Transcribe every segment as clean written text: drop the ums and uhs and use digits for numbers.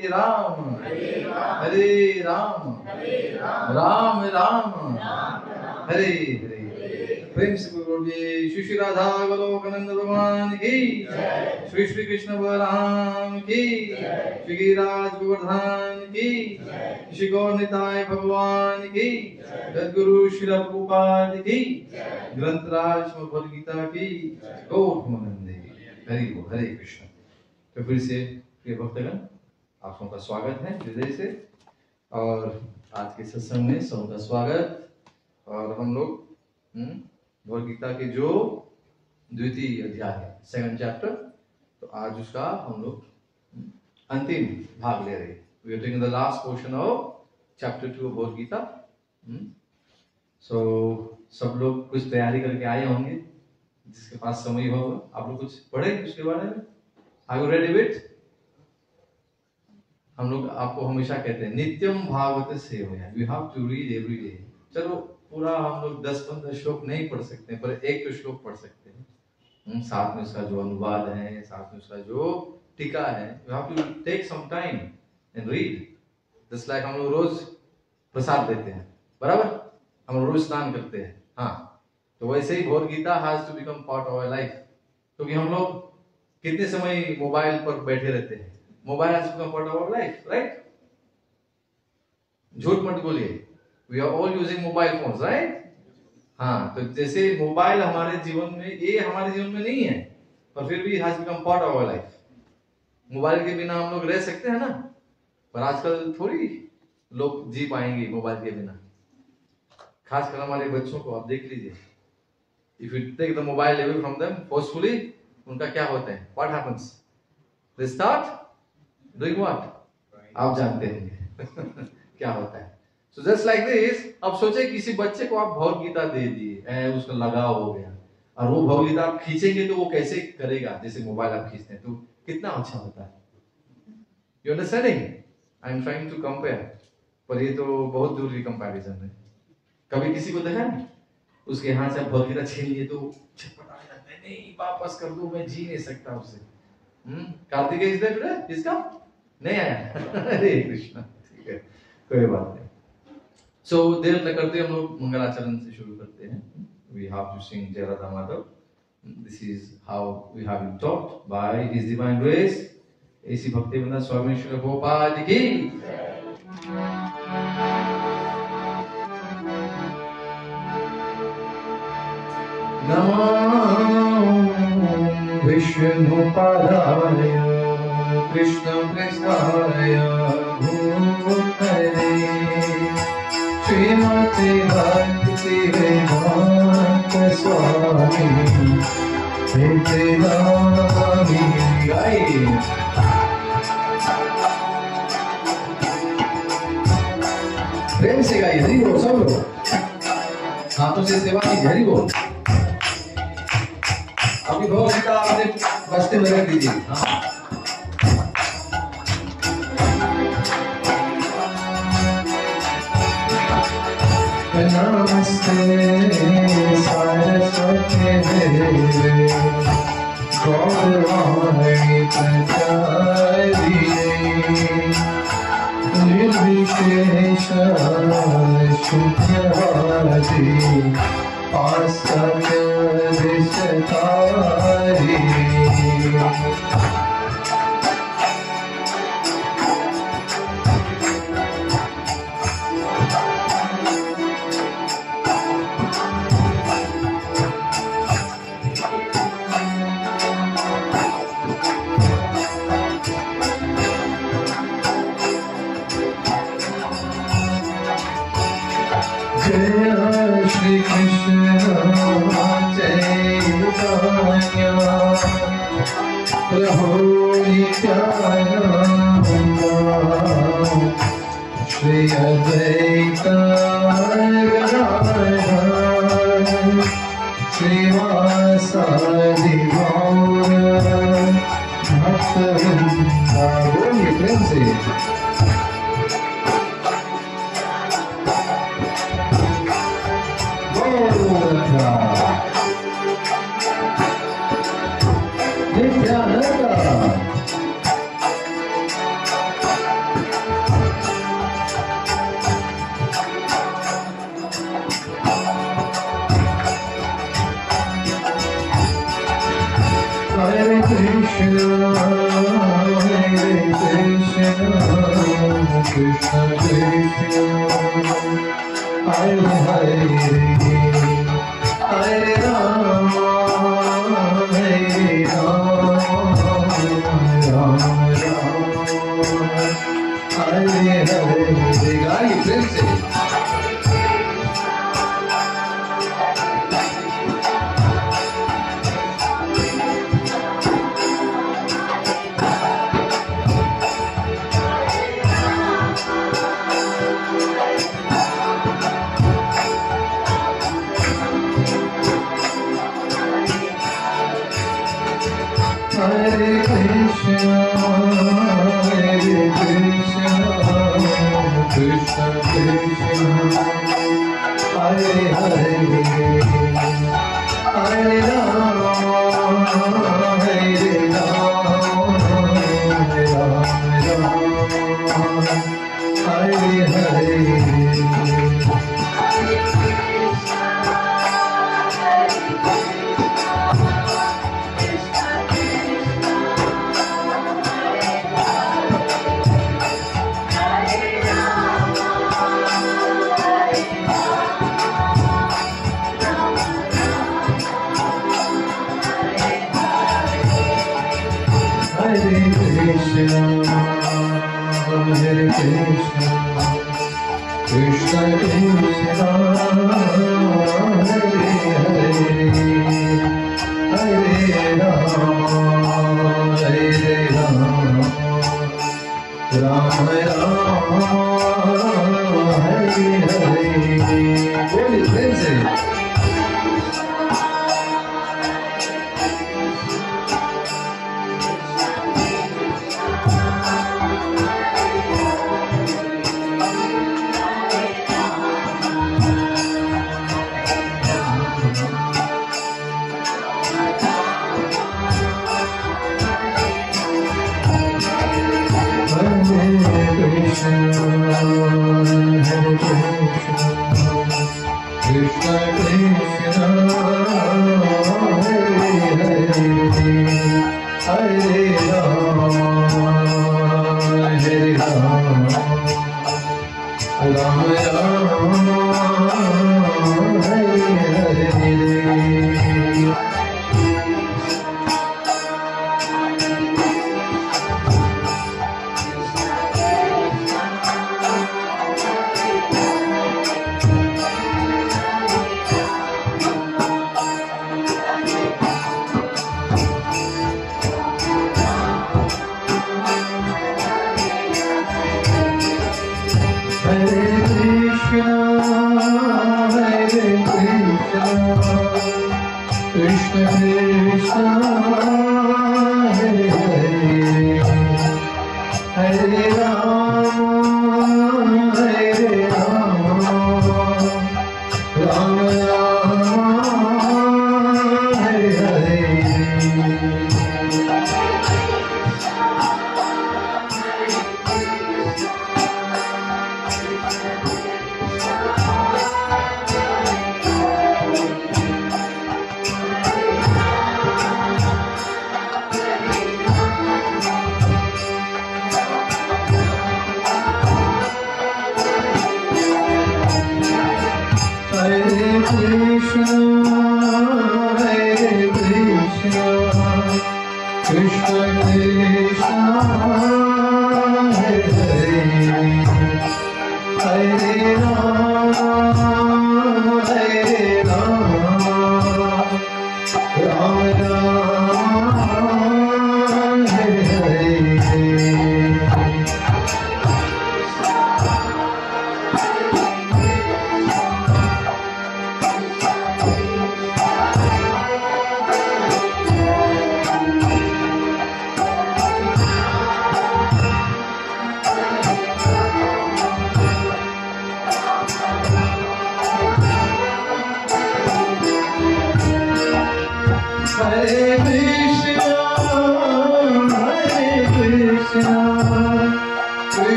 राम हरे राम राम राम हरे हरे। प्रेम से बोलिए श्री श्री राधा गोलोकानंद भगवान की, श्री श्री कृष्ण बलराम की, श्री गिरिराज गोवर्धन की, श्री गौर निताय भगवान की, सद्गुरु श्री प्रभुपाद की, ग्रंथराज भगवद गीता की, गौरमंदे हरि बोल। हरे कृष्ण। तो फिर से प्रिय भक्तगण, आप सबका स्वागत है हृदय से, और आज के सत्संग में सबका स्वागत। और हम लोग भगवद गीता के जो द्वितीय अध्याय है, सेकंड चैप्टर, तो आज उसका हम लोग अंतिम भाग ले रहे हैं। We are taking the last portion of chapter 2 of Bhagavad Gita. So सब लोग कुछ तैयारी करके आए होंगे, जिसके पास समय होगा। आप लोग कुछ पढ़े उसके बारे में? Are you ready with? हम लोग आपको हमेशा कहते हैं नित्यम भागवत सेवया, you have to read every day. चलो पूरा हम लोग 10-15 श्लोक नहीं पढ़ सकते, पर एक तो श्लोक पढ़ सकते हैं। साथ में उसका जो अनुवाद है, साथ में उसका जो टीका है, you have to take some time and read. Just like हम लोग रोज प्रसाद देते हैं, बराबर, हम रोज स्नान करते हैं, हाँ, तो वैसे ही Bhagavad Gita has to become part of our life. क्योंकि हम लोग कितने समय मोबाइल पर बैठे रहते हैं, mobile has become part of our life, right? झूठ मत बोलिए, we are all using mobile phones, right? हाँ, तो जैसे मोबाइल हमारे जीवन में, ये हमारे जीवन में नहीं है, पर फिर भी has become part of our life. Mobile के बिना हम लोग रह सकते हैं ना, पर आजकल थोड़ी लोग जी पाएंगे मोबाइल के बिना। खासकर हमारे बच्चों को आप देख लीजिए, if you take the mobile away from them forcefully, उनका क्या होता है? What happens? They start doing what? आप जानते हैं क्या होता है। सो जस्ट लाइक दिस, अब सोचे किसी बच्चे को आप भगवद गीता दे दिए, उसका लगाव हो गया, और वो भगवद गीता आप खींचेंगे तो वो कैसे करेगा? जैसे मोबाइल आप खींचते हैं, तो कितना अच्छा होता है। You understanding? I am trying to compare, पर ये तो बहुत दूर की कंपैरिजन है। कभी किसी को देखा नहीं, उसके हाथ से भगवद गीता छीन लिए तो छटपटाने लगता है, नहीं वापस कर दो, मैं जी नहीं सकता उससे। Kartikeya is there today? इसका नहीं आया? हरे कृष्ण, ठीक है, कोई बात नहीं। सो देर न करते हम लोग मंगलाचरण से शुरू करते हैं। वी हैव टू सिंग जय Radha Madhav. This is how we have been taught by his divine grace. ऐसी भक्तिवेदांत स्वामी श्री प्रभुपाद की। नमो विष्णुपादाय कृष्ण प्रेष्ठाय भूतले श्रीमते भक्ति वेदांत स्वामी नित्यानंद। प्रेम से गाइए, हरि बोल सब लोग, हाथों से सेवा की हरि बोल। अपनी भगवद गीता अपने बस्ते में रख दीजिए। नमस्ते सरस्वती देवे गौरवाणी प्रचारिणे निर्विशेष शुद्धवादी आस्ताक्य विशतारिणे। श्री कृष्ण चैतन्य प्रभु नित्यानंद श्री अद्वैत गदाधर श्रीवासादि गौर भक्तवृंद। बोलिए प्रेम से।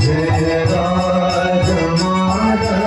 जय राज माधव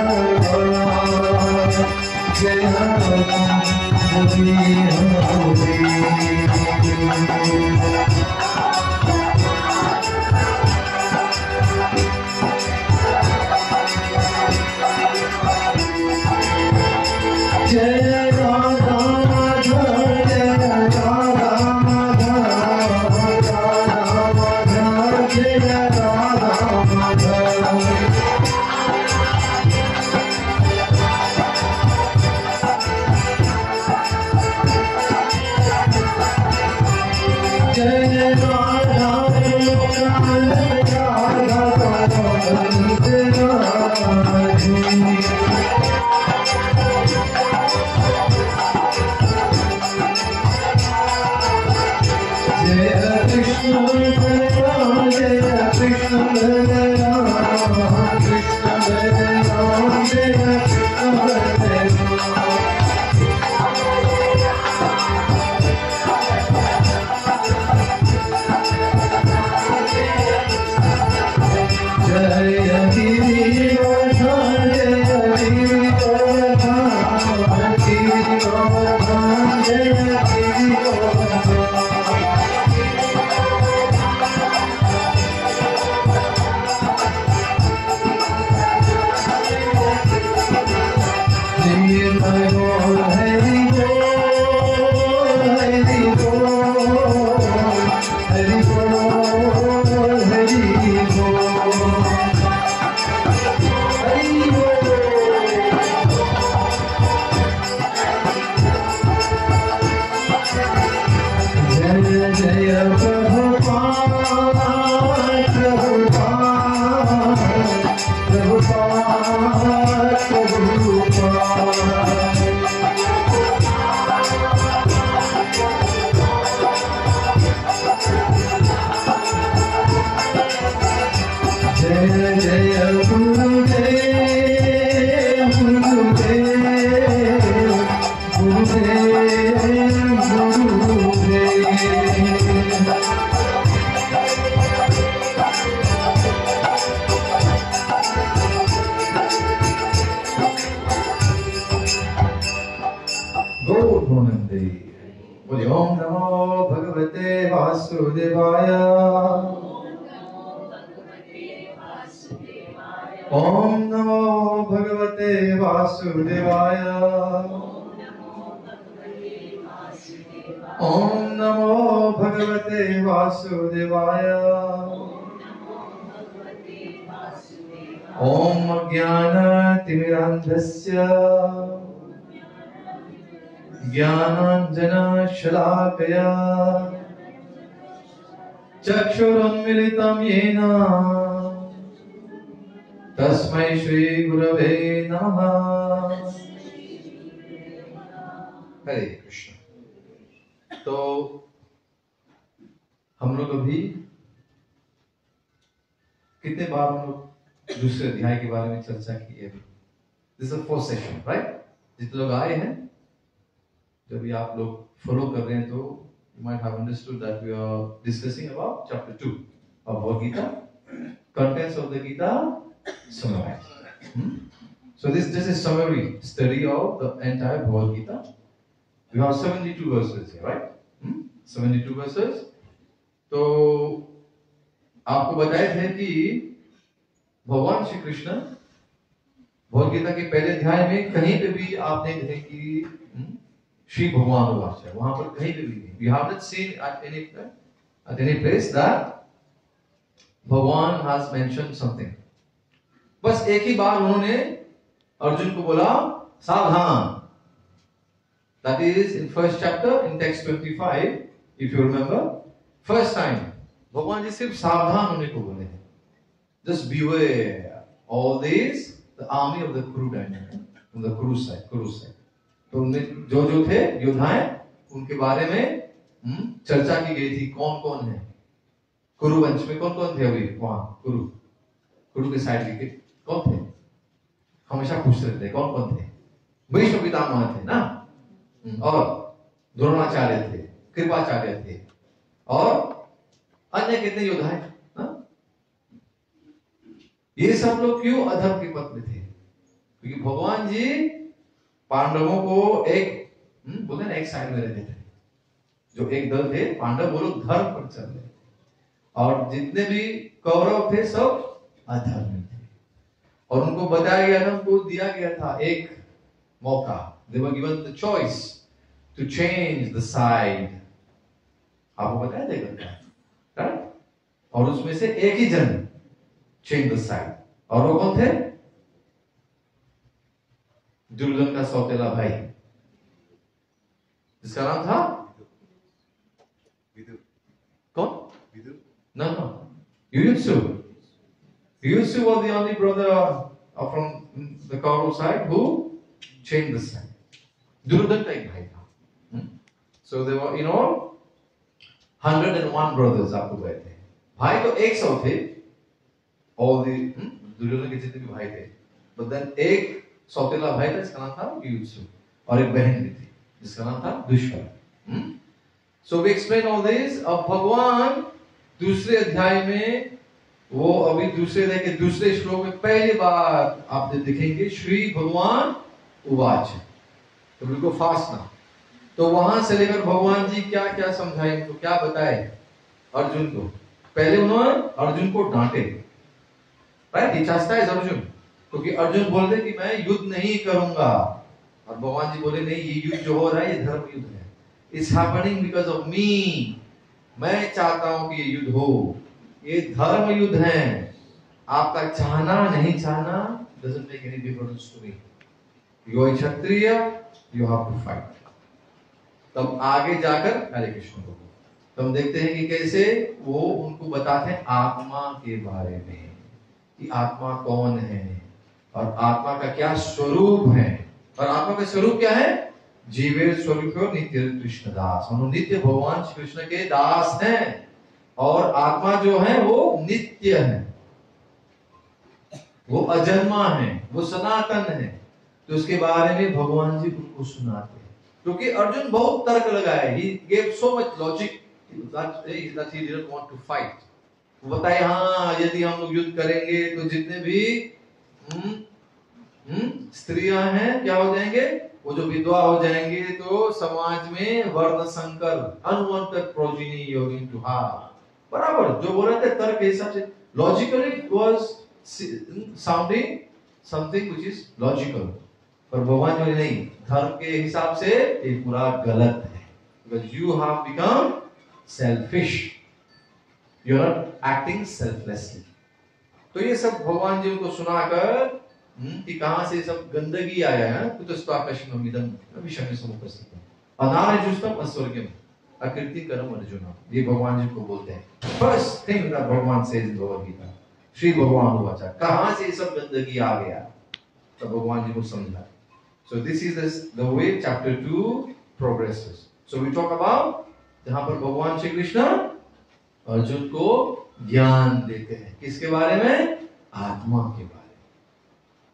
वासुदेवाय। ओम नमो भगवते वासुदेवाय। ओम नमो भगवते वासुदेवाय। ओम अज्ञानतिमिरान्धस्य ज्ञानाञ्जनशलाकया चक्षुरुन्मिलितं येन तस्मै श्री गुरवे नमः। हरे कृष्ण। तो हम लोग अभी कितने बार हम लोग दूसरे अध्याय के बारे में चर्चा की है? This is first session, right? जितने लोग आए हैं, जब भी आप लोग फॉलो कर रहे हैं, तो you might have understood that we are discussing about chapter 2 of Bhagavad Gita, contents of the Gita summarized. So this is summary study of the entire Bhagavad Gita. We have 72 verses here, right? 72 verses. तो आपको बताए थे कि भगवान श्री कृष्ण भगवद गीता के पहले अध्याय में कहीं पे भी आप देख रहे हैं कि श्री भगवान वाच है, वहां पर कहीं पे भी नहीं। We have not seen at any place that भगवान has mentioned something. बस एक ही बार उन्होंने अर्जुन को बोला सावधान। That is in first chapter in text 25, if you remember, first time भगवान जी सिर्फ सावधान होने को बोले हैं। Just beware all these, the army of the Kuru dynasty, from the Kuru side. तो उनमें जो थे योद्धाएं, उनके बारे में चर्चा की गई थी। कौन कौन है कुरु वंश में, कौन कौन थे अभी वहां कुरु के साइड के कौन थे? हमेशा पूछ रहे थे कौन कौन थे। भीष्म पितामह थे ना, और द्रोणाचार्य थे, कृपाचार्य थे, और अन्य कितने योद्धा हैं। ये सब लोग क्यों अधर्म के पथ में थे? क्योंकि भगवान जी पांडवों को एक बोलते ना, एक साइड में रहते थे। जो एक दल थे पांडव, वो लोग धर्म पर चल रहे थे, और जितने भी कौरव थे सब अधर्मी थे। और उनको बताया गया था, उनको दिया गया था एक मौका। They were given the choice to change the side. आपको बताया देगा, राइट? और उसमें से एक ही जन change the side, और वो कौन थे? दुर्योधन का सौतेला भाई, जिसका नाम था कौन? No. Yuyutsu. Yuyutsu was the only brother from the Kaurav side who changed the side. Duryodhan का एक भाई था। So there were, 101 brothers आपको गए थे। भाई तो 100 थे, all the दुर्योधन के जितने भी भाई थे। But then एक सौतेला भाई था जिसका नाम था युयुत्सु, और एक बहन भी थी जिसका नाम था दुष्कर्म। So we explain all this। अब भगवान दूसरे अध्याय में, वो अभी दूसरे अध्याय के दूसरे श्लोक में पहली बार आप देखेंगे श्री भगवान उवाच। तो बिल्कुल फास्ट ना। तो वहां से लेकर भगवान जी क्या क्या समझाए, उनको क्या बताए अर्जुन को। पहले उन्होंने अर्जुन को डांटे, राइट? ही चाहता है अर्जुन, क्योंकि अर्जुन बोलते कि मैं युद्ध नहीं करूंगा, और भगवान जी बोले नहीं, ये युद्ध जो हो रहा है ये धर्म युद्ध है। It's happening because of me. मैं चाहता हूं कि ये युद्ध हो, ये धर्म युद्ध है। आपका चाहना नहीं चाहना doesn't make any difference to me. You are Kshatriya, you have to fight। तब आगे जाकर हरे कृष्ण को तो हम देखते हैं कि कैसे वो उनको बताते हैं आत्मा के बारे में, कि आत्मा कौन है और आत्मा का क्या स्वरूप है। और आत्मा का स्वरूप क्या है? जीवेर स्वरूप नित्य कृष्ण दास। हम नित्य भगवान श्री कृष्ण के दास हैं, और आत्मा जो है वो नित्य है, वो अजन्मा है, वो सनातन है। तो उसके बारे में भगवान जी उनको सुनाते हैं, क्योंकि अर्जुन बहुत तर्क लगाए। He gave so much logic that he didn't want to fight। वो बताए हाँ, यदि हम लोग युद्ध करेंगे तो जितने भी स्त्रियां हैं क्या हो जाएंगे? वो जो विधवा हो जाएंगे तो समाज में वर्ण संकर unwanted progeny you going to have. बराबर जो बोल रहे थे तर्क के हिसाब से logically it was sounding something which is logical, पर भगवान बोले नहीं, धर्म के हिसाब से ये पूरा गलत है, because you have become selfish, you are not acting selflessly. तो ये सब भगवान जी उनको सुनाकर कि कहां से सब गंदगी आया है, कुतस्त्वाकर्षणमिदं विषमे समुपस्थितम् अनार्जुष्टम अस्वर्ग्यम अकीर्तिकरम अर्जुन, ये भगवान जी को बोलते हैं। फर्स्ट थिंग दैट भगवान सेज इन भगवद गीता, श्री भगवान वाचा, कहां से ये सब गंदगी आ गया, तो भगवान जी को समझा। So this is the way chapter 2 progresses. So we talk about जहां पर भगवान श्री कृष्ण अर्जुन को ज्ञान देते हैं, किसके बारे में, आत्मा के बारे में,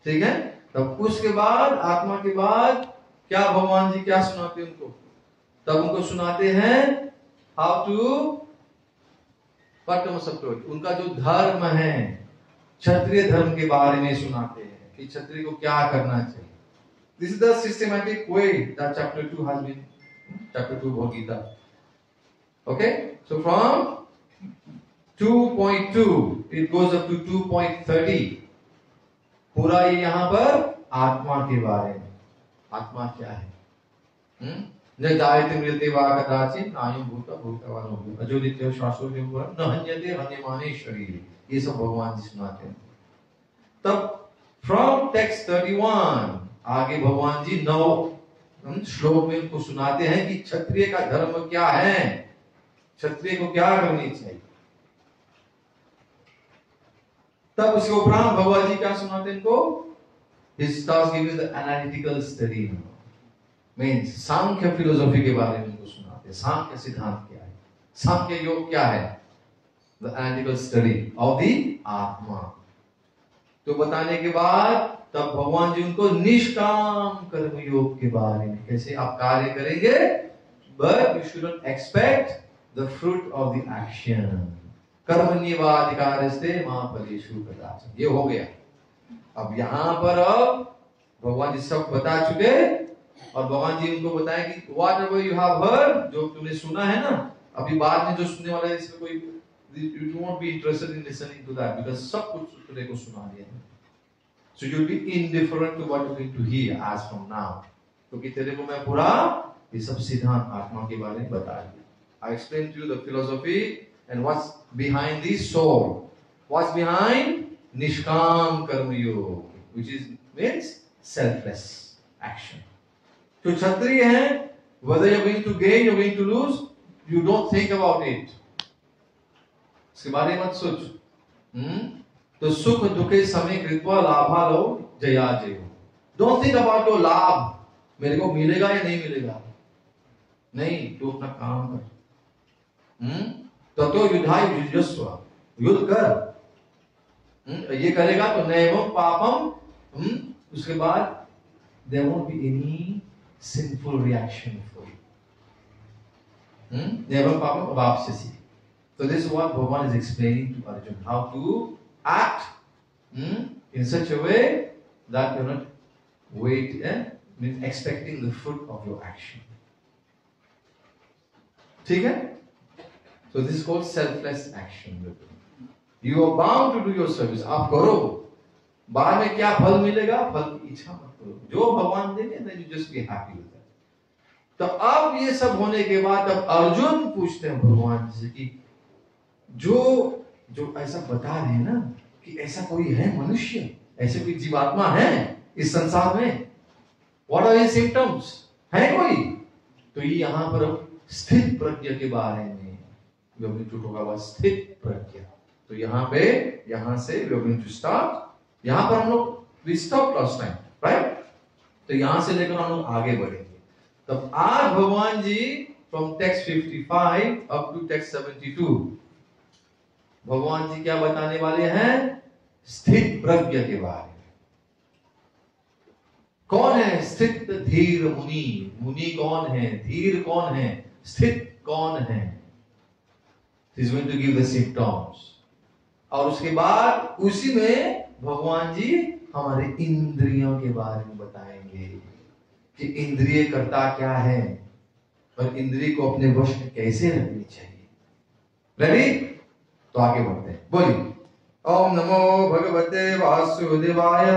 ठीक है। तब उसके बाद आत्मा के बाद क्या भगवान जी क्या सुनाते हैं उनको, तब उनको सुनाते हैं हाउ टू उनका जो धर्म है, क्षत्रिय धर्म के बारे में सुनाते हैं कि क्षत्रिय को क्या करना चाहिए। This is the systematic way that chapter 2 has been, chapter 2 Bhagavad Gita. Okay, so from 2.2 it goes up to 2.30, पूरा ये यहाँ पर आत्मा के बारे में, आत्मा क्या है, न जायते मृत्यु वा कदाचित् नायं भूत भूतवान् भूत अजो नित्यो शाश्वतो न हन्यते हन्यमाने शरीर, ये सब भगवान जी सुनाते हैं। तब फ्रॉम टेक्स्ट 31 आगे भगवान जी 9 श्लोक में उनको सुनाते हैं कि क्षत्रिय का धर्म क्या है, क्षत्रिय को क्या करनी चाहिए। तब उसके उपरांत भगवान जी क्या सुनाते हैं इनको, he starts giving the analytical study, means Sankhya philosophy के बारे में इनको सुनाते हैं, सांख्य सिद्धांत क्या है, सांख्य योग क्या है, the analytical study of the आत्मा। तो बताने के बाद तब भगवान जी उनको निष्काम कर्म योग के बारे में, कैसे आप कार्य करेंगे, but you shouldn't expect the fruit of the action, कर्मण्येवाधिकारस्ते मा फलेषु कदाचन, ये हो गया। अब यहाँ पर अब भगवान जी सब बता चुके, और भगवान जी उनको बताया कि whatever you have heard, जो तुमने सुना है ना, अभी बाद में जो सुनने वाला है इसमें कोई you won't be interested in listening to that, because सब कुछ तुमने को सुना दिया है, so you'll be indifferent to what you're going to hear as from now, क्योंकि तेरे को मैं पूरा ये सब सिद्धांत आत्मा के बारे में बता दिया। I explained to you the philosophy and what's behind the soul, what's behind निष्काम कर्म योग, which is means selfless action। तो क्षत्रिय हैं, whether you're going to gain, you're going to lose, you don't think about it, इसके बारे में मत सोच। तो सुख दुखे समय कृत्वा लाभालो जया जयो, don't think about your लाभ, मेरे को मिलेगा या नहीं मिलेगा, नहीं, तू अपना काम कर। ततो युद्धाय युजस्व, युद्ध कर, ये करेगा तो नैवम पापम, उसके बाद there won't be any sinful reaction for you, नैवम पापम अवाप्स्यसि। So this is what Bhagavan is explaining to Arjuna, how to act in such a way that you're not means expecting the fruit of your action, ठीक है। So this is called selfless action. You are bound to do your service. आप करो, बाद में क्या फल मिलेगा, फल की इच्छा मत करो, जो भगवान देंगे then you just be happy with that। तो अब ये सब होने के बाद अब अर्जुन पूछते हैं भगवान से कि जो ऐसा बता रहे हैं ना कि ऐसा कोई है मनुष्य, ऐसे कोई जीवात्मा है इस संसार में, what are his symptoms, है कोई, तो ये यहाँ पर स्थित प्रज्ञा के बारे में स्थित प्रज्ञा। तो यहाँ से we are going to start, यहाँ पर हम लोग we stopped last time, right? तो यहाँ से लेकर हम लोग आगे बढ़ेंगे। तब आज भगवान जी from text 55 up to text 72 भगवान जी क्या बताने वाले हैं, स्थित प्रज्ञा के बारे में। कौन है स्थित धीर मुनि, मुनि कौन है, धीर कौन है, स्थित कौन है, He's going to give the symptoms, और उसके बाद उसी में भगवान जी हमारे इंद्रियों के बारे में बताएंगे कि इंद्रिय कर्ता क्या है और इंद्रिय को अपने वश में कैसे रखनी चाहिए। रेडी? तो आगे बढ़ते हैं, बोलिए। ओम नमो भगवते वासुदेवाय।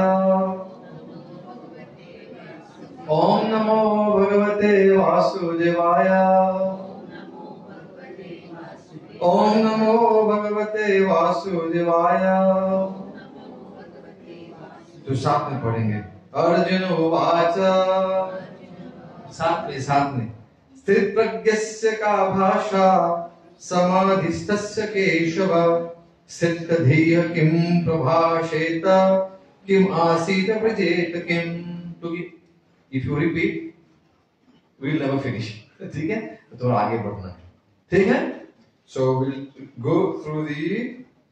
ओम नमो भगवते वासुदेवाय। ओम नमो भगवते वासुदेवाय। तो साथ में पढ़ेंगे। अर्जुन उवाच, साथ में स्थित प्रज्ञस्य का भाषा समाधिस्थस्य केशव स्थितधीः किं प्रभाषेत किम आसीत व्रजेत किम। तो if you repeat we will never finish. ठीक है, तो आगे बढ़ना है। ठीक है, so will go through the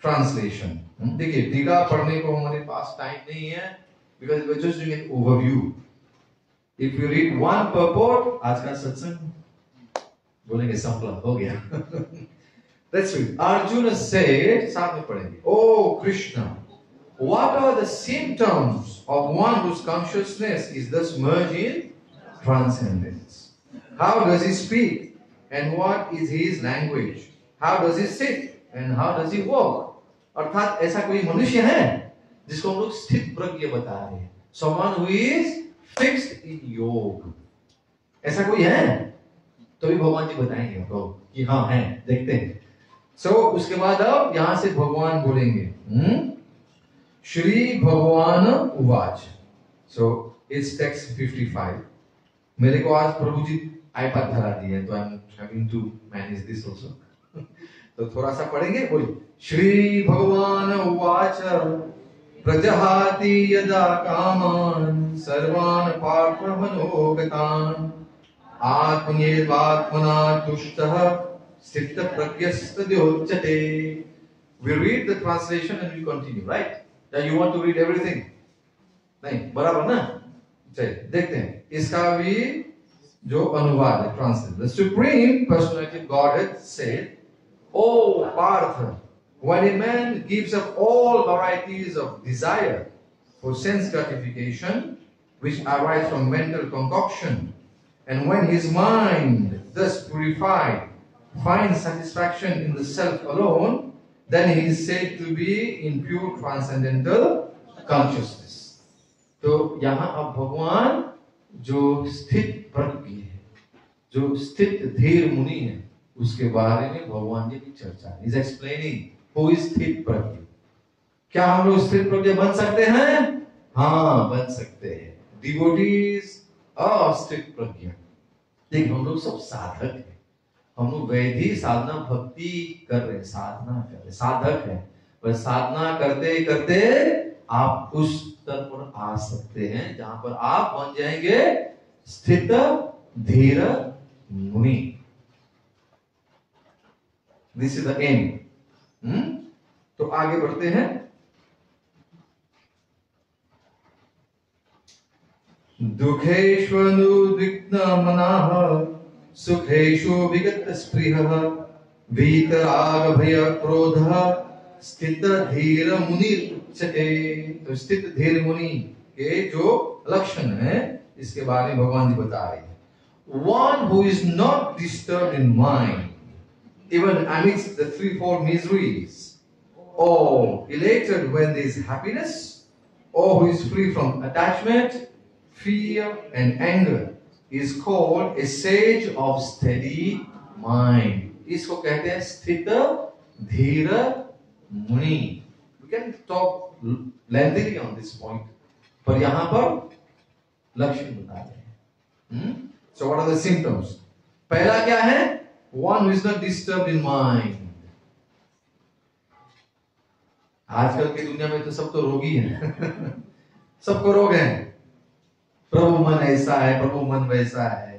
translation. देखिए, टीका पढ़ने को हमारे पास टाइम नहीं है because we are just doing an overview. If you read one purport, आज का सत्संग बोलेंगे संपला हो गया। Let's read. Arjuna said, साथ में पढ़ेंगे, Oh Krishna, what are the symptoms of one whose consciousness is thus merged in transcendence? How does he speak? And what is his language? How does he sit? And how does he walk? अर्थात ऐसा कोई मनुष्य है जिसको हम लोग स्थित प्रज्ञ बता रहे हैं, someone who is fixed in योग। ऐसा कोई है? तो भी भगवान जी बताएंगे हमको कि हाँ है, देखते हैं। सो उसके बाद अब यहां से भगवान बोलेंगे। श्री भगवान उवाच। So it's text 55। मेरे को आज प्रभु जी आईपैड धरा दी है, तो I am having to manage this also. तो थोड़ा सा पढ़ेंगे, बोलिए। श्री भगवान उवाच, प्रजहाति यदा कामान् सर्वान् पार्थ मनोगतान् आत्मन्येवात्मना तुष्टः स्थित प्रज्ञस्तद्योच्यते। We read the translation and we continue, right? That you want to read everything? नहीं, बराबर ना? चलिए देखते हैं इसका भी जो अनुवाद है, translate. The Supreme Personality of Godhead said, "O Partha, when a man gives up all varieties of desire for sense gratification, which arise from mental concoction, and when his mind, thus purified, finds satisfaction in the self alone, then he is said to be in pure transcendental consciousness." तो यहाँ अब भगवान जो स्थित प्रज्ञ है, जो स्थित धीर मुनि है, उसके बारे में भगवान जी की चर्चा है। He is explaining who is स्थित प्रज्ञ। क्या हम लोग स्थित प्रज्ञ बन सकते हैं? हाँ, बन सकते हैं। Devotees are स्थित प्रज्ञ। देखिए, हम लोग सब साधक हैं, हम लोग वैधि साधना भक्ति कर रहे, साधना कर रहे, साधक है। पर साधना करते करते आप उस स्तर पर आ सकते हैं जहां पर आप बन जाएंगे स्थित धीर मुनि। This is the aim. तो आगे बढ़ते हैं। दुखेष्वनुद्विग्न मनाः सुखेषु विगत स्पृहः वीतराग भय क्रोधः स्थित धीर मुनि उच्यते। तो स्थित धीर मुनि के जो लक्षण है, इसके बारे में भगवान जी बता रहे हैं। One who is not disturbed in mind, even amidst the threefold miseries, or elated when there is happiness, or who is free from attachment, fear, and anger, is called a sage of steady mind. इसको कहते हैं स्थित धीर मुनि। We can talk lengthily on this point, पर यहाँ पर लक्षण बता रहे हैं। So what are the symptoms? पहला क्या है? One who is not disturbed in mind. आजकल की दुनिया में तो सब तो रोगी हैं। सबको रोग है। प्रभु मन ऐसा है, प्रभु मन वैसा है।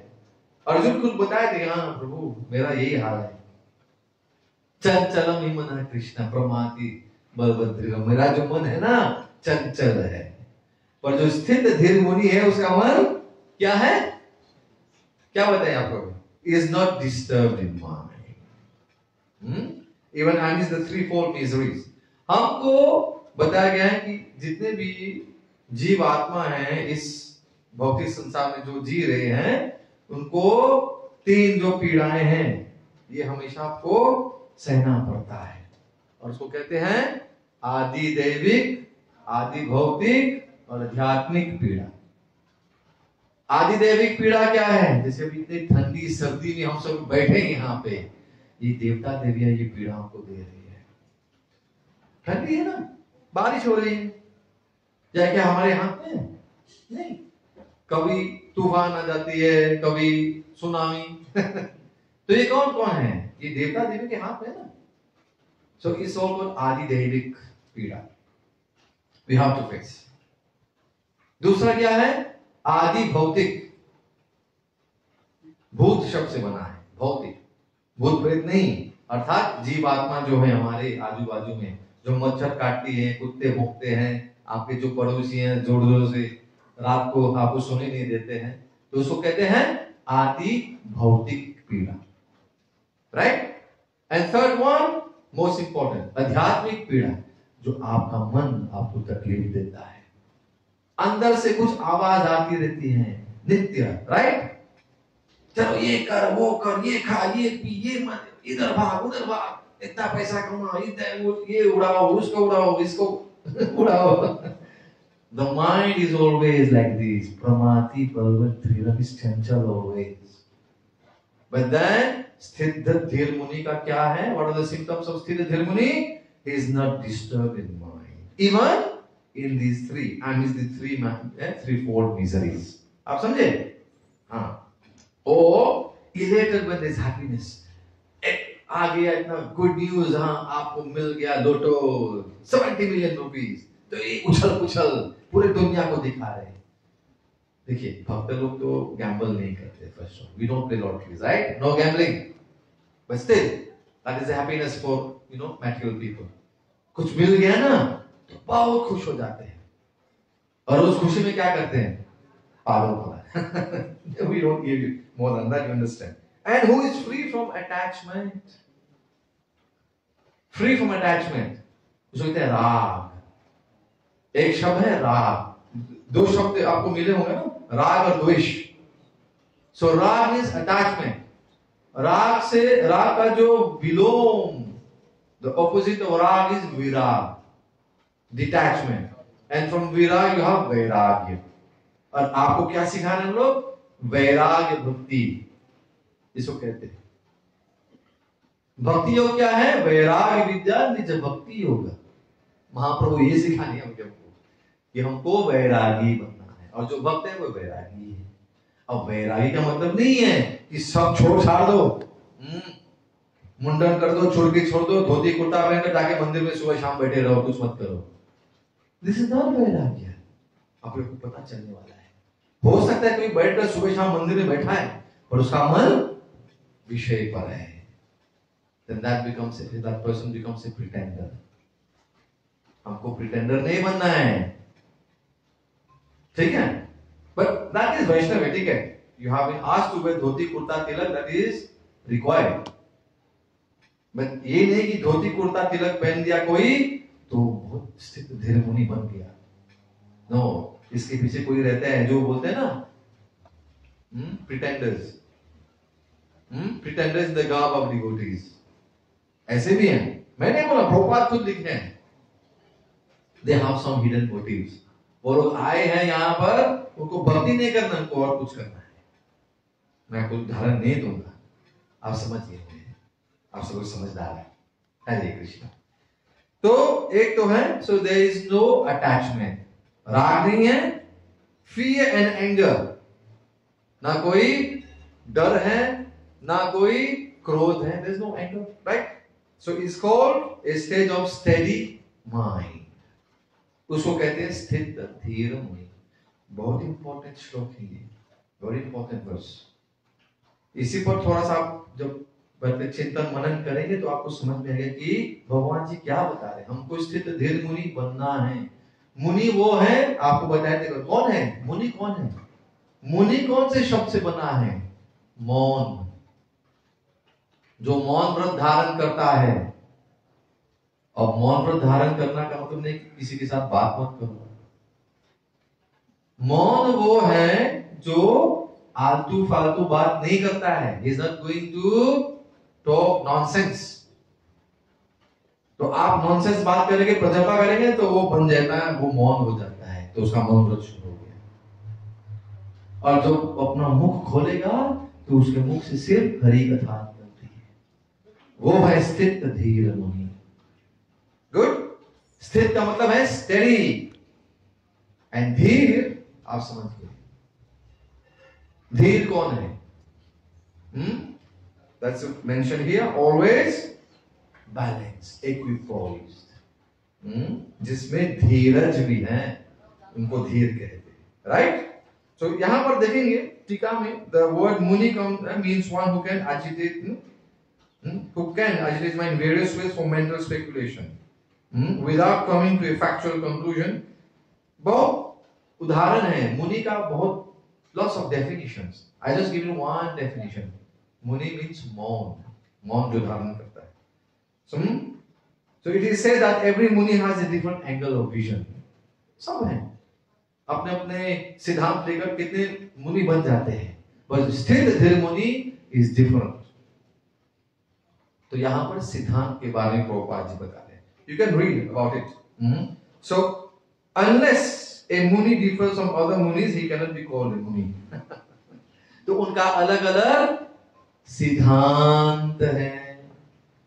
अर्जुन खुद बताए थे, हाँ प्रभु मेरा यही हाल है। चंचलम ही मन कृष्ण प्रमाति बलभद्रम। मेरा जो मन है ना चंचल है, पर जो स्थित धीर मुनि है उसका मन क्या है? क्या बताए आपको? Is not disturbed in mind. Even amidst the threefold miseries. हमको बताया गया है कि जितने भी जीव आत्मा हैं इस भौतिक संसार में जो जी रहे हैं उनको 3 जो पीड़ाएं हैं ये हमेशा आपको सहना पड़ता है, और उसको कहते हैं आदि दैविक, आदि भौतिक और आध्यात्मिक पीड़ा। आदि दैविक पीड़ा क्या है? जैसे अभी इतनी ठंडी सर्दी में हम सब बैठे यहाँ पे, ये देवता देवियां ये पीड़ा हमको दे रही है। ठंडी है ना, बारिश हो रही है, क्या क्या हमारे हाथ में नहीं। कभी तूफान आ जाती है, कभी सुनामी तो ये कौन कौन है? ये देवता देवी के हाथ में ना। सो इट्स ऑल कॉल्ड आदि दैविक पीड़ा, वी हैव टू फेस। दूसरा क्या है? आदि भौतिक। भूत शब्द से बना है, भौतिक, भूत प्रेत नहीं, अर्थात जीव आत्मा जो है हमारे आजू बाजू में, जो मच्छर काटती है, कुत्ते भौंकते हैं, आपके जो पड़ोसी हैं जोर जोर से रात को आपको सोने नहीं देते हैं, तो उसको कहते हैं आदि भौतिक पीड़ा, right. And third one most important, आध्यात्मिक पीड़ा, जो आपका मन आपको तकलीफ देता है, अंदर से कुछ आवाज आती रहती है नित्य, राइट। चलो ये कर, वो कर, ये खा, ये पी, ये मत, इधर भाग, उधर भाग, इतना पैसा कमा, इधर ये उड़ाओ, उसको उड़ाओ, इसको उड़ाओ। The mind is always like this. Pramati Parvat Dhiram is chanchal always. But then Sthita Dhir Muni का क्या है? What are the symptoms of Sthita Dhir Muni? He is not disturbed in mind. Even in these three, and is the threefold miseries. आप समझे? हाँ. Or elated when there is happiness. आ गया इतना good news, हाँ आपको मिल गया लोटो 70 million rupees, तो ये उछल उछल पूरे दुनिया को दिखा रहे हैं। देखिए भक्त लोग तो गैम्बल नहीं करते, first of we don't play lotteries, right, no gambling, but still that is happiness for material people. कुछ मिल गया ना तो बहुत खुश हो जाते हैं, और उस खुशी में क्या करते हैं? पागल we don't give you more than that, you understand. And who is free from attachment? Free from attachment, उसको कहते हैं राग। एक शब्द है राग, 2 शब्द आपको मिले होंगे ना, राग और द्वेष। सो राग इज अटैचमेंट। राग से, राग का जो विलोम, द ऑपोजिट ऑफ राग is Virag, detachment, and from Virag you have वैराग्य। और आपको क्या सिखा रहे हैं हम लोग? वैराग्य भक्ति, इसको कहते हैं। भक्ति योग क्या है? वैराग्य विद्या निज भक्ति योग। महाप्रभु ये सिखाने हमको कि हमको वैरागी बनना है, और जो भक्त है वो वैरागी है। अब वैरागी का मतलब नहीं है कि सब छोड़ छाड़ दो, मुंडन कर दो, चुड़की छोड़ दो, धोती कुर्ता पहनकर जाके मंदिर में सुबह शाम बैठे रहो, कुछ मत करो। दिस इज नॉट वैराग्य। आप लोग को पता चलने वाला है। हो सकता है कोई बैठकर सुबह शाम मंदिर में बैठा है पर उसका मन विषय पर है, then that person becomes a pretender. हमको प्रिटेंडर नहीं बनना है, ठीक है? But that is Vaishnav etiquette. You have been asked to wear dhoti kurta Tilak, that is required. But ये नहीं कि धोती कुर्ता तिलक पहन दिया कोई तो बहुत स्थित धीर मुनि बन गया। No, इसके पीछे कोई रहता है जो बोलते हैं ना pretenders. Pretenders in the garb of devotees. ऐसे भी हैं। मैंने बोला प्रभुपाद खुद लिखे हैं। They have some hidden motives. वो लोग आए हैं यहाँ पर, उनको भक्ति नहीं करना, उनको और कुछ करना है। मैं कुछ उदाहरण नहीं दूंगा, आप समझिए, आप सब समझदार है। हरे कृष्णा। तो एक तो है so there is no attachment, राग नहीं है, fear and anger, ना कोई डर है ना कोई क्रोध है, there is no anger, right? So it's called a stage of steady mind. उसको कहते हैं स्थित धीर मुनि। बहुत इंपॉर्टेंट श्लोक है ये, very important verse। इसी पर थोड़ा सा आप जब चिंतन मनन करेंगे तो आपको समझ में आएगा कि भगवान जी क्या बता रहे हैं। हमको स्थित धीर मुनि बनना है। मुनि वो है, आपको बताया देखो कौन है मुनि, कौन है मुनि? कौन से शब्द से बना है? मौन, जो मौन व्रत धारण करता है। और मौन व्रत धारण करना का मतलब नहीं कि किसी के साथ बात मत करो, मौन वो है जो आलतू फालतू बात नहीं करता है. He is not going to talk nonsense. तो आप नॉनसेंस बात करेंगे, प्रजल्पा करेंगे तो वो बन जाता है, वो मौन हो जाता है, तो उसका मौन व्रत शुरू हो गया. और जो अपना मुख खोलेगा तो उसके मुख से सिर्फ हरि कथा निकलती है. वो है स्थित धीर मुनि. गुड. स्थित का मतलब है स्टेडी, एंड धीर आप समझ गए. धीर कौन है? That's mentioned here. Always balanced, equipoised. जिसमें धीरज भी है, उनको धीर कहते हैं. राइट. So यहां पर देखेंगे टीका में, the word muni means one who can agitate, who can agitate mind in various ways for mental speculation, without coming to a factual conclusion. बहुत उदाहरण है मुनि का, बहुत lots of definitions. I just give you one definition. Muni means मौन, मौन जो धारण करता है. So it is said that every muni has a different angle of vision. सब हैं अपने अपने सिद्धांत लेकर कितने मुनि बन जाते हैं, but still the मुनि is different. तो यहाँ पर सिद्धांत के बारे में प्रभुपाद जी बता रहे हैं. You can read about it. So unless a muni differs from other munis, he cannot be called a muni. तो उनका अलग अलग सिद्धांत है.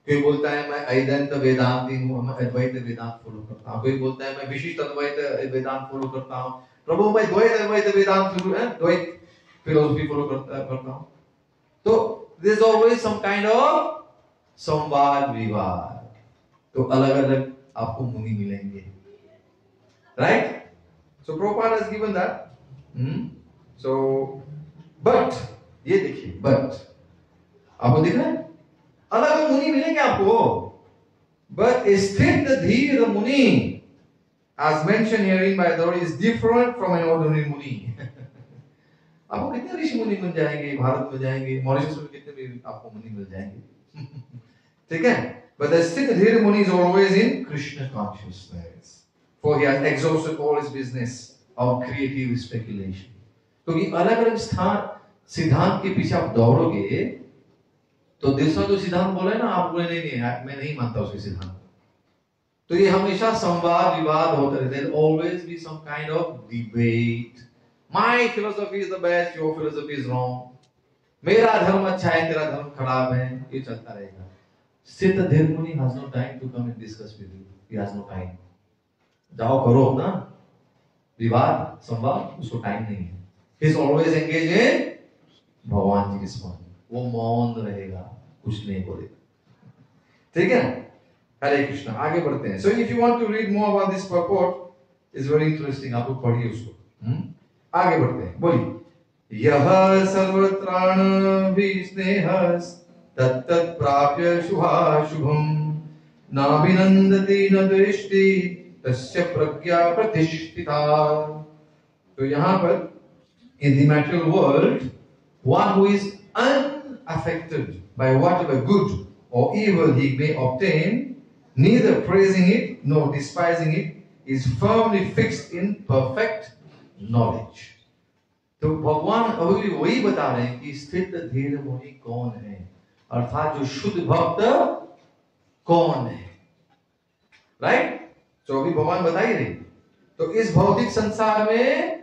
कोई बोलता है मैं अद्वैत वेदांती हूँ, मैं अद्वैत वेदांत फॉलो करता हूँ. कोई बोलता है मैं विशिष्ट अद्वैत वेदांत फॉलो करता हूँ. प्रभु मैं द्वैत अद्वैत वेदांत द्वैत फिलोसफी फॉलो करता हूँ. तो there is always some kind of संवाद विवाद. तो अलग अलग आपको मुनि मिलेंगे. Right? So Prabhupada has given that. So, but ये देखिए, but आपको दिख रहा है अलग मुनि मिलेंगे आपको. But स्थित धीर मुनि, as mentioned herein by the Lord, is different from an ordinary मुनि. आपको कितने ऋषि मुनि मिल जाएंगे, भारत में जाएंगे, मॉरिशस में कितने भी आपको मुनि मिल जाएंगे. ठीक है. But the स्थित धीर मुनि is always in Krishna consciousness. For he has exhausted all his business of creative speculation. क्योंकि अलग अलग स्थान सिद्धांत के पीछे आप दौड़ोगे तो दूसरा जो सिद्धांत बोले ना, आप बोले नहीं मैं नहीं मानता उसके सिद्धांत. तो ये हमेशा संवाद विवाद होता रहता है. Always be some kind of debate. My philosophy is the best, your philosophy is wrong. मेरा धर्म अच्छा है, तेरा धर्म खराब है, ये चलता रहेगा. स्थित धीर मुनि has no time to come and discuss with you. He has no time. जाओ करो अपना विवाद संवाद, उसको टाइम नहीं है. He is always engaged in भगवान जी के स्मरण. वो मौन रहेगा, कुछ नहीं बोलेगा. ठीक है. हरे कृष्णा. आगे बढ़ते हैं. So if you want to read more about this purport, it's very interesting. आप लोग पढ़िए उसको. आगे बढ़ते हैं. बोलिए. यह सर्वत्राण विस्नेहस तत्तत् प्राप्य शुभाशुभम नाभिनंदति न दृष्टि तस्य प्रज्ञा प्रतिष्ठिता. तो यहाँ पर in the material world, one who is unaffected by whatever good or evil he may obtain, neither praising it nor despising it, is firmly fixed in perfect knowledge. तो भगवान अभी वही बता रहे हैं कि स्थित धीर मुनि कौन है, अर्थात जो शुद्ध भक्त कौन है. राइट. तो अभी भगवान बता ही रहे. तो इस भौतिक संसार में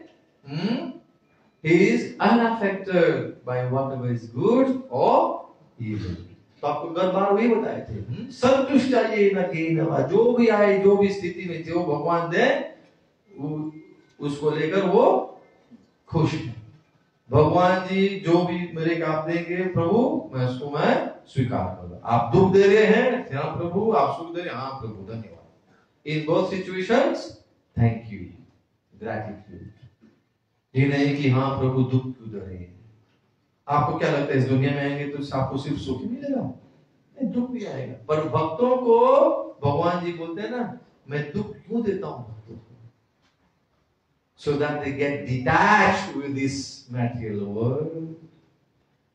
he is unaffected by whatever is good or evil. तो आपको कल बार वही बताए थे. संतुष्ट आइए न केनवा, जो भी आए जो भी स्थिति में जो भगवान दे उसको लेकर वो खुश है. भगवान जी जो भी मेरे को आप देंगे प्रभु, मैं उसको मैं स्वीकार करूंगा. आप दुख दे रहे हैं, हाँ प्रभु. आप सुख दे रहे हैं, हाँ प्रभु धन्यवाद. In both situations, thank you, gratitude. ये नहीं कि हाँ प्रभु दुख क्यों दे रहे हैं. आपको क्या लगता है इस दुनिया में आएंगे तो आपको सिर्फ सुख ही मिलेगा? नहीं, दुख भी आएगा. पर भक्तों को भगवान जी बोलते हैं ना, मैं दुख क्यों देता हूं भक्तों को? So that they get detached with this material world.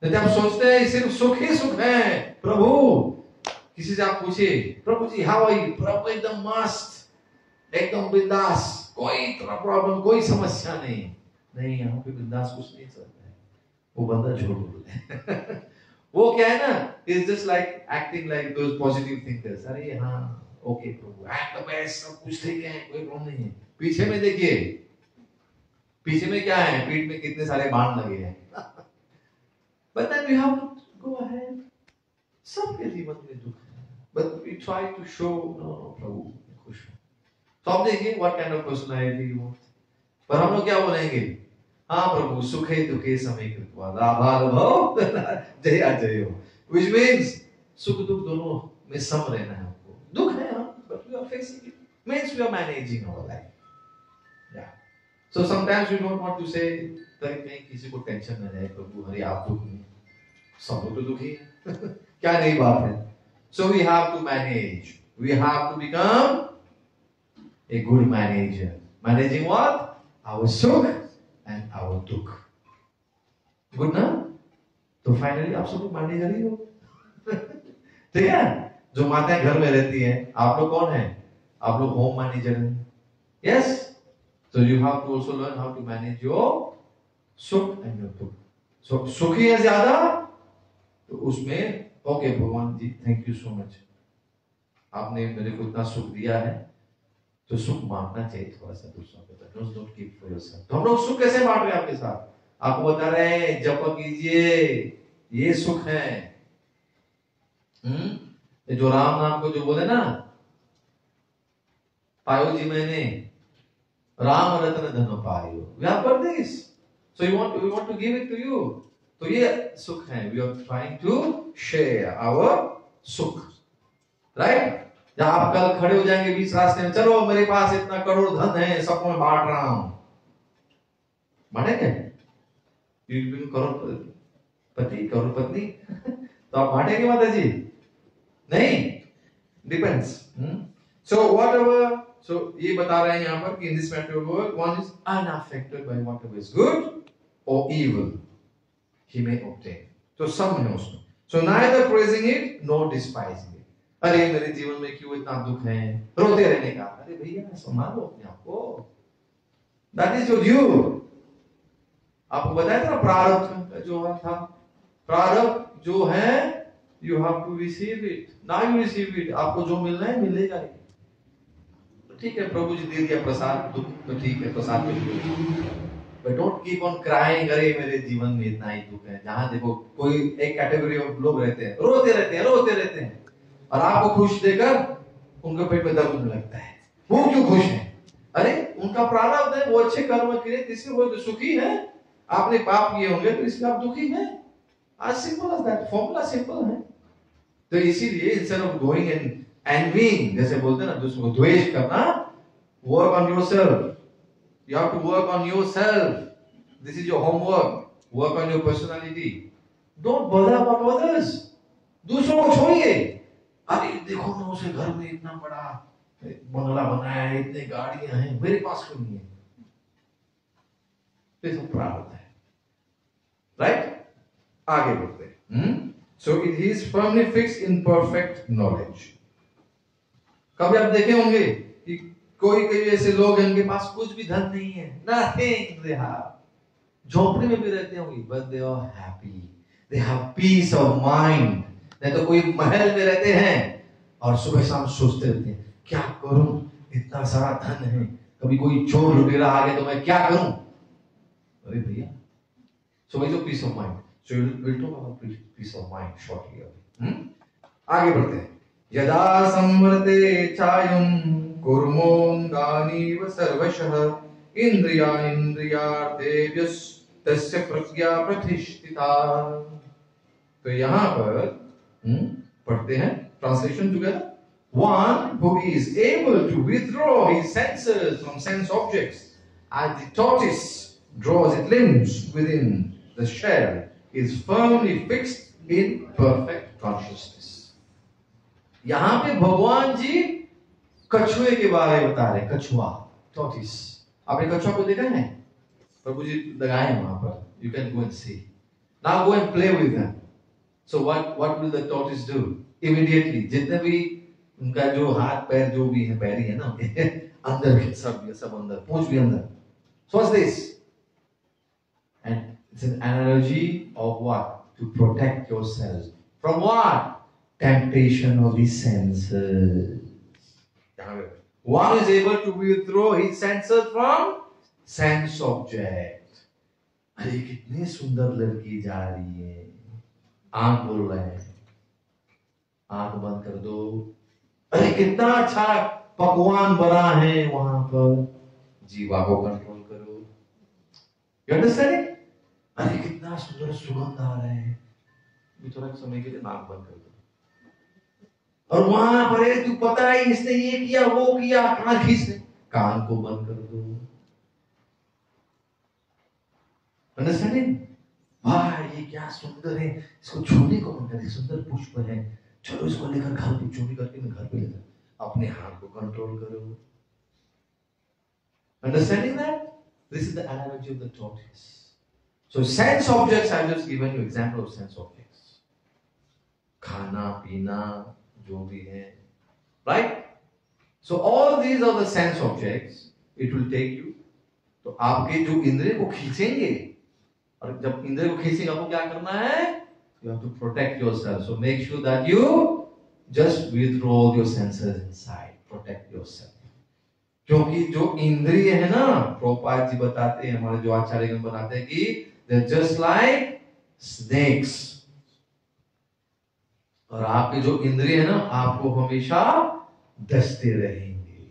नहीं आप सोचते हैं सिर्फ सुख ही सुख है. प्रभु किसी से आप पूछे, प्रभु जी हाउ आर यू? प्रभु एकदम मस्त, एकदम बिंदास, कोई प्रॉब्लम कोई समस्या नहीं. नहीं यहाँ पे बिंदास कुछ नहीं चलता है, वो बंदा झूठ बोल रहा है। वो क्या है ना, is just like acting like those positive thinkers, अरे हाँ okay Prabhu at the best, सब कुछ ठीक है, कोई प्रॉब्लम नहीं है। पीछे में देखिए, पीछे में क्या है, पीठ में कितने सारे बाण लगे हैं। But then we have to go ahead. सबके जीवन में दुख है, but we try to show no प्रभु मैं खुश हूँ। तो आप देखिए what kind of personality you want। पर हम लोग क्या बोलेंगे, हाँ प्रभु सुखे दुखे समय कृत्वा लाभानुभव जया जयो, which means सुख दुख दोनों में सम रहना है हमको। दुख है हाँ, but we are facing it, means we are managing our life। Yeah, so sometimes we don't want to say that नहीं किसी को टेंशन न जाए प्रभु, हरे आप दुख में, सब लोग तो दुखी है। क्या नई बात है। So we have to manage, we have to become a good manager, managing what, our sukh and our dukh। Good ना। तो फाइनली आप सब लोग मैनेजर ही हो। ठीक है, जो माताएं घर में रहती हैं, आप लोग कौन है, आप लोग होम मैनेजर हैं। Yes, so you have to also learn how to manage your सुख एंड योर दुख। सो सुखी है ज्यादा तो उसमें ओके भगवान जी थैंक यू सो मच, आपने मेरे को इतना सुख दिया है, तो सुख बांटना चाहिए थोड़ा सा दूसरों के साथ, डोंट कीप फॉर योरसेल्फ। तो हम लोग सुख कैसे बांट रहे हैं आपके साथ, आपको बता रहे हैं जप कीजिए, ये सुख है। ये जो राम नाम को जो बोले ना, पायो जी मैंने राम रत्न धन पायो, we have got this, so we want to give it to you। तो ये सुख है, we are trying to share our सुख, राइट। जब आप कल खड़े हो जाएंगे बीच रास्ते में, चलो मेरे पास इतना करोड़ धन है, सबको मैं बांट रहा हूं, बांटेंगे? करोड़पति करोड़पति तो आप बांटेंगे माता जी? नहीं, डिपेंड्स। सो व्हाटएवर, सो ये बता रहे हैं यहाँ पर कि in this matter of world one is unaffected bye whatever is good और evil he may obtain। तो सब है उसमें। So neither praising it nor despising it। अरे मेरे जीवन में क्यों इतना दुख है, रोते रहने का, अरे भैया संभालो अपने आप को, that is your due। आपको बताया था प्रारब्ध जो था, प्रारब्ध जो है you have to receive it, now you receive it। आपको जो मिलना है मिलेगा ही। ठीक है प्रभु जी दे दिया प्रसाद, दुख तो ठीक है प्रसाद मिल, But don't keep on crying, अरे मेरे जीवन में इतना ही दुख है। जहां देखो कोई एक कैटेगरी ऑफ लोग रहते हैं, रोते रहते हैं, और आपको खुश देकर उनके पेट में दर्द होने लगता है। वो क्यों खुश है? अरे उनका प्रारब्ध है, वो अच्छे कर्म किए, इसलिए वो सुखी है। आपने पाप किए होंगे तो इसलिए आप दुखी हैं। आज simple as that, formula simple है। तो इसीलिए instead of going and envying, जैसे बोलते हैं ना दूसरों को द्वेष करना, work on yourself. You have to work on yourself. This is your homework. Work on your personality. Don't bother about others. दूसरों को छोड़िए। अरे देखो ना उसे घर में इतना बड़ा बंगला बनाया है, इतने गाड़ियां हैं, मेरे पास क्यों नहीं है? ये सब प्रारब्ध है, राइट? आगे बढ़ते हैं। So it is firmly fixed in perfect knowledge। कभी आप देखे होंगे कि कोई ऐसे लोग हैं उनके पास कुछ भी धन नहीं है, nothing they have, झोपड़ी में भी रहते होंगे, but they are happy, they have peace of mind। नहीं तो कोई महल में रहते हैं और सुबह शाम सोचते रहते हैं क्या करूं, इतना सारा धन है, कभी कोई चोर लुटेरा आ गया तो मैं क्या करूं? अरे भैया, so what is your peace of mind? So we'll talk about peace of mind shortly। आगे बढ़ते हैं। यदा संवर्ते चायं कुर्मोऽङ्गानीव सर्वशः इन्द्रियार्थेभ्यस्तस्य प्रज्ञा प्रतिष्ठिता। तो यहाँ पर पढ़ते हैं translation together. One who is able to withdraw his senses from sense objects as the tortoise draws its limbs within the shell is firmly fixed in perfect consciousness। यहाँ पे भगवान जी कछुए के बारे में बता रहे। कछुआ, टॉर्टिस, आपने कछुआ को देखा है? प्रभु जी लगाए हैं वहां पर, you can go and see। Now go and play with them। So what will the tortoise do? Immediately, जितने भी उनका जो हाथ पैर जो भी है, पैरी है ना अंदर के सब अंदर, पूंछ भी अंदर। So what's this? And it's an analogy of what? To protect yourself. From what? Temptation of the senses. One is able to withdraw his senses from sense object. अरे कितनी सुंदर लड़की जा रही है, आंख बोल रहे हैं, आंख बंद कर दो। अरे कितना अच्छा पकवान बना है वहां पर, जीवा को कंट्रोल करो। You understand? अरे कितना सुंदर सुगंध आ रहा है, थोड़ा समय के लिए नाक बंद कर दो। और वहां पर तू पता है इसने ये किया वो किया, कान खींच, कान को बंद कर दो। अंडरस्टैंडिंग? भाई ये क्या सुंदर है, इसको छूने को मन करे, सुंदर पुष्प है, चलो इसको लेकर घर पे चोरी करके मैं घर पे ले जाऊं। अपने हाथ को कंट्रोल करो। Understanding that? This is the analogy of the tortoise. So sense objects, I have just given you example of sense objects. खाना पीना जो भी है, right? So all these are the sense objects. It will take you. तो आपके जो इंद्रिय को खींचेंगे, और जब इंद्रिय को खींचेंगे आपको क्या करना है? You have to protect yourself. So make sure that you just withdraw your senses inside. Protect yourself. क्योंकि जो इंद्रिय है ना, प्रभुपाद जी बताते हैं, हमारे जो आचार्यगण बताते हैं कि they're just like snakes. और आपके जो इंद्रिय है ना, आपको हमेशा डसते रहेंगे।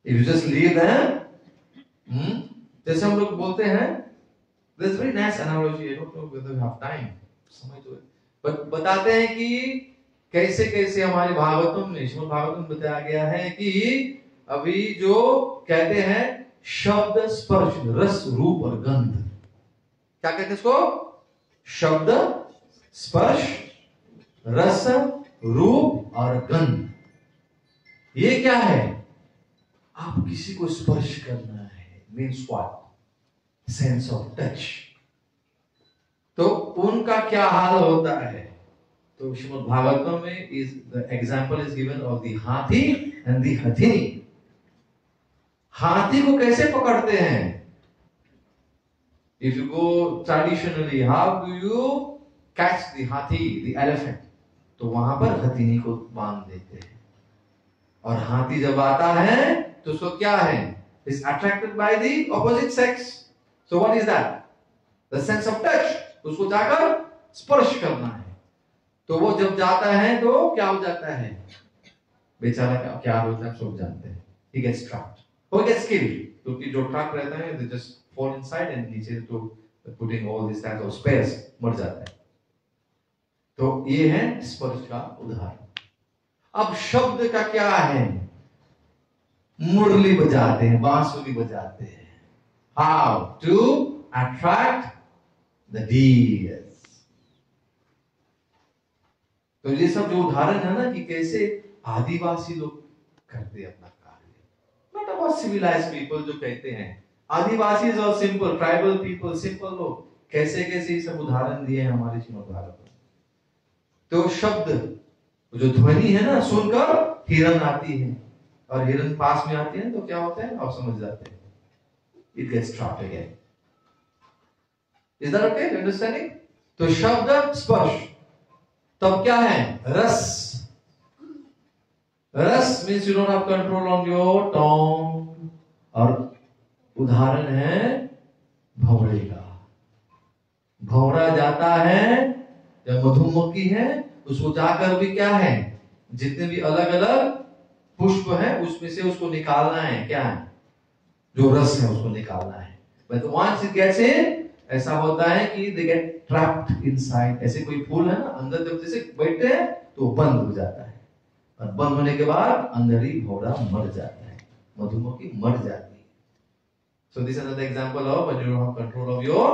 If you just leave them, जैसे हम लोग बोलते हैं, there's very nice analogy. I don't know whether we have time. समय तो है, but बताते हैं कि कैसे कैसे हमारे भागवतम में, श्रीमद् भागवतम में बताया गया है कि अभी जो कहते हैं शब्द स्पर्श रस रूप और गंध, क्या कहते हैं इसको? शब्द स्पर्श रस रूप और गंध। ये क्या है? आप किसी को स्पर्श करना है, means what? Sense of touch. तो उनका क्या हाल होता है? तो श्रीमद् भागवतम में is the example is given of the हाथी एंड द हथिनी। हाथी को कैसे पकड़ते हैं? If you go traditionally, how do you catch the hathi, the elephant? तो वहां पर हथिनी को बांध देते हैं, और हाथी जब आता है तो उसको क्या है? Is attracted by the opposite sex. So what is that? The sense of touch. उसको जाकर स्पर्श करना है। तो वो जब जाता है तो क्या हो जाता है? बेचारा क्या होता है सब जानते हैं। He gets trapped. Or gets killed. क्योंकि जो ट्रैप रहता है, they just fall inside and नीचे तो putting all these types of spares मर जाता है। तो ये है स्पर्श का उदाहरण। अब शब्द का क्या है? मुरली बजाते हैं, बांसुरी बजाते हैं। How to attract the deers. तो ये सब जो उदाहरण है ना कि कैसे आदिवासी लोग करते हैं अपना कार्य। Not about civilized people जो कहते हैं, आदिवासी और सिंपल ट्राइबल पीपल, सिंपल लोग कैसे कैसे ये सब उदाहरण दिए हैं हमारे श्रीमद् भागवत में। तो शब्द जो ध्वनि है ना, सुनकर हिरन आती है, और हिरन पास में आती है तो क्या होता है आप समझ जाते हैं। It gets trapped again. Is that okay? Understanding? तो शब्द स्पर्श, तब क्या है? रस। रस means you don't have control on your tongue. और उदाहरण है भंवरे का। भंवरा जाता है, जब मधुमक्खी है उसको जाकर भी क्या है, जितने भी अलग अलग पुष्प है उसमें से उसको निकालना है, क्या है? जो रस है उसको निकालना है। But once it gets in, ऐसा होता है कि they get trapped inside. ऐसे कोई फूल है ना, अंदर जब जैसे बैठते हैं तो बंद हो जाता है, और बंद होने के बाद अंदर ही भौरा मर जाता है, मधुमक्खी मर जाती है। So this is another example of when you don't have control of your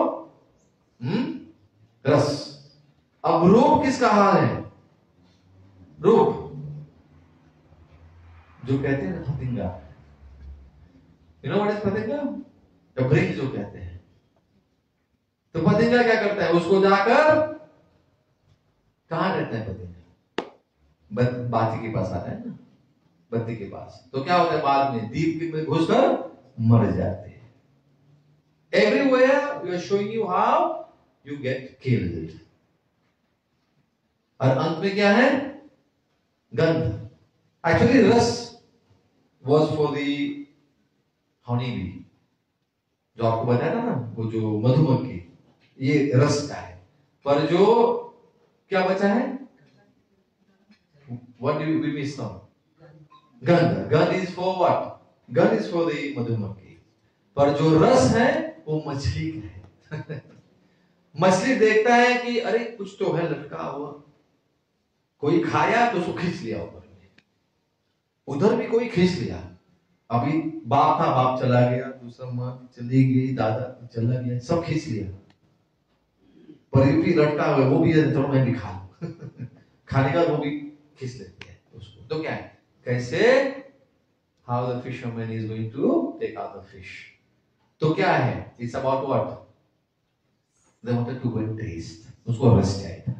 रस। अब रूप किसका हाल है? रूप जो कहते हैं फतिंगा। You know what is फतिंगा? या ब्रिंग जो कहते हैं। तो फतिंगा क्या करता है? उसको जाकर कहां रहता है फतिंगा? बाती के पास आता है ना, बत्ती के पास। तो क्या होता है बाद में? दीप के में घुसकर मर जाते हैं। Everywhere but we are showing you how you get killed. और अंत में क्या है? गंध. Actually, रस was for the honeybee. जो आपको बताया था ना, वो जो मधुमक्खी, ये रस का है. पर जो क्या बचा है? What do we miss now? गंध. गंध is for what? गंध is for the मधुमक्खी. पर जो रस है वो मछली का है. मछली देखता है कि अरे कुछ तो है लटका हुआ, कोई खाया तो उसको खींच लिया ऊपर में, उधर भी कोई खींच लिया. अभी बाप था, बाप चला गया, दूसरा माँ चली गई, दादा चला गया, सब खींच लिया. पर ये भी लटका हुआ, वो भी चलो मैं भी खा लूं. खाने का वो भी खींच लेते हैं उसको. तो क्या है? कैसे? How the fisherman is going to take out the fish. तो क्या है? It's about what? They wanted to go and taste. उसको रस चाहिए.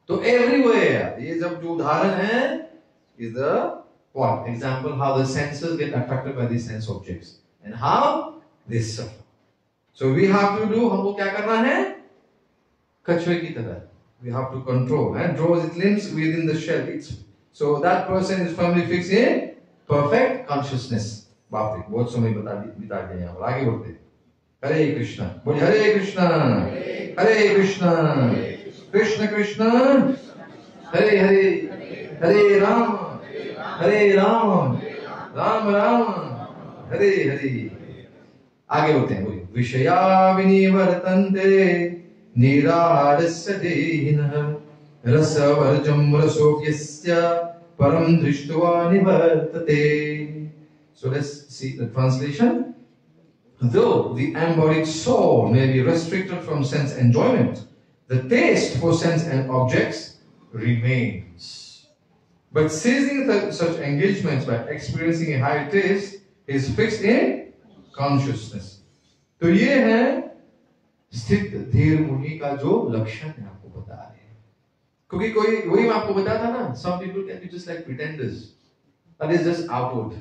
तो everywhere, ये जब जो उदाहरण है is the what? Example how the senses get attracted by these sense objects and how they suffer. So we have to do, हमको क्या करना है? कछुए की तरह. We have to control and draw its limbs within the shell. So that person is firmly fixed in perfect consciousness. बाप रे, बहुत समय बिता दिया यहाँ पर. आगे बढ़ते. हरे कृष्णा. बोलिए हरे कृष्णा. हरे कृष्णा. कृष्ण कृष्ण हरे हरे. हरे राम. हरे राम. राम राम हरे हरे. आगे बढ़ते हैं. बोलिए विषया विनिवर्तन्ते निराहारस्य देहिनः रसवर्जं रसोऽप्यस्य परं दृष्ट्वा निवर्तते. So let's see the translation. Though the embodied soul may be restricted from sense enjoyment, the taste for sense and objects remains. But ceasing such engagements by experiencing a higher taste is fixed in consciousness. तो ये है स्थित धीर मुनि का जो लक्षण है, आपको बता रहे हैं. क्योंकि कोई, वही मैं आपको बताया था ना, some people can be just like pretenders. That is just outward.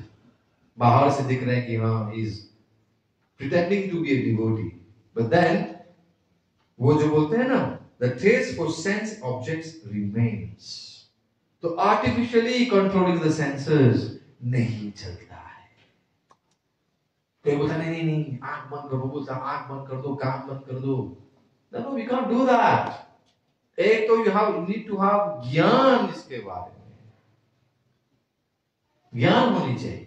बाहर से दिख रहे हैं कि हाँ he is pretending to be a devotee, but then वो जो बोलते हैं ना, the taste for sense objects remains. तो artificially controlling the senses नहीं चलता है. कोई बोलता नहीं नहीं आंख बंद करो, बोलता आंख बंद कर दो, कान बंद कर दो. No, we can't do that. एक तो you need to have ज्ञान इसके बारे में. ज्ञान होनी चाहिए.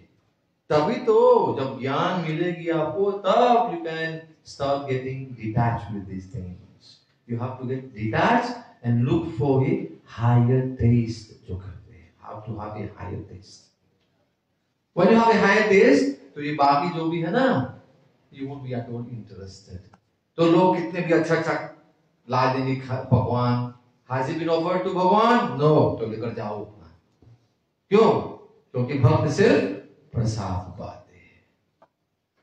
तभी तो जब ज्ञान मिलेगी आपको, तब you can start getting detached with these things. You have to get detached and look for a higher taste. जो करते हैं, have to have a higher taste. When you have a higher taste, तो ये बाकी जो भी है ना, you won't be at all interested. तो लोग कितने भी अच्छा अच्छा ला देंगे भगवान. Has it been offered to भगवान? No. तो लेकर जाओ अपना. क्यों? क्योंकि भक्त सिर्फ प्रसाद पाते हैं.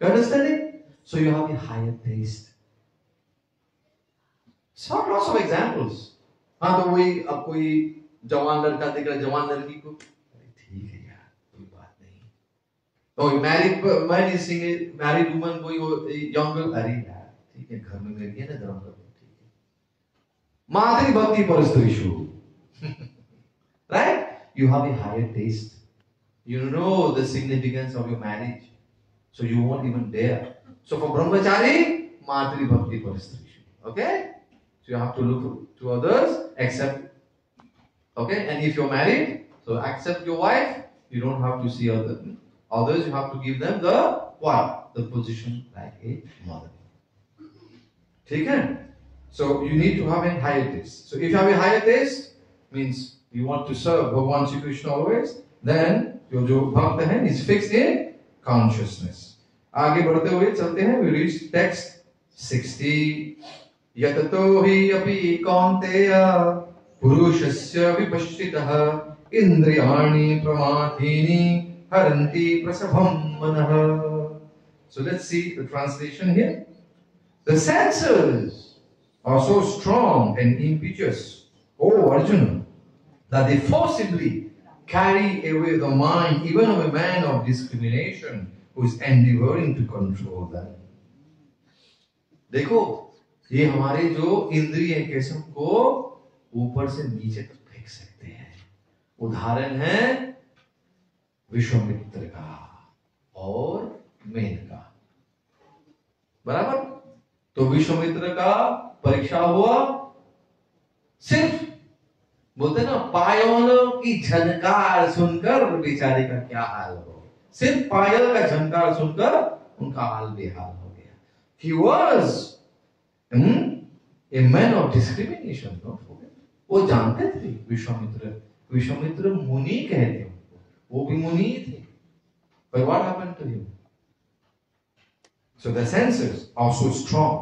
You understand it? So you have a higher taste. So lots of examples. हाँ, तो वही अब कोई जवान लड़का देख रहा है जवान लड़की को, ठीक है यार, कोई बात नहीं. तो married woman कोई young girl, अरे यार ठीक है, घर में लड़की है ना, धर्म कर दो, ठीक है. मातृ भक्ति परस्त्रीषु. Right? You have a higher taste. You know the significance of your marriage, so you won't even dare. So for brahmachari, matri bhakti paristrishu. Okay? So you have to look to others, accept. Okay? And if you're married, so accept your wife. You don't have to see others. You have to give them the what? The position like a mother. Okay? So you need to have a higher taste. So if you have a higher taste, means you want to serve Bhagavan Shri Krishna always, then your जो भक्त है is fixed in consciousness. आगे बढ़ते हुए चलते हैं, we reach text 60. यततो हि अपि कौन्तेय पुरुषस्य विपश्चितः इंद्रियाणि प्रमाथीनि हरन्ति प्रसभं मनः. So let's see the translation here. The senses are so strong and impetuous, O Arjuna, that they forcibly carry away the mind even of a man of discrimination who is endeavoring to control them. देखो ये हमारे जो इंद्रिय है कैसे हमको ऊपर से नीचे तक फेंक सकते हैं। उदाहरण है विश्वामित्र का और मेनका, बराबर। तो विश्वामित्र का परीक्षा हुआ, सिर्फ बोलते ना पायलों की झनकार सुनकर बेचारे का क्या हाल हो, सिर्फ पायल का झनकार सुनकर उनका हाल बेहाल हो गया। He was a man of discrimination, don't forget। वो जानते थे विश्वामित्र मुनि कहते उनको, वो भी मुनि थे। But what happened to him? So the senses are so strong।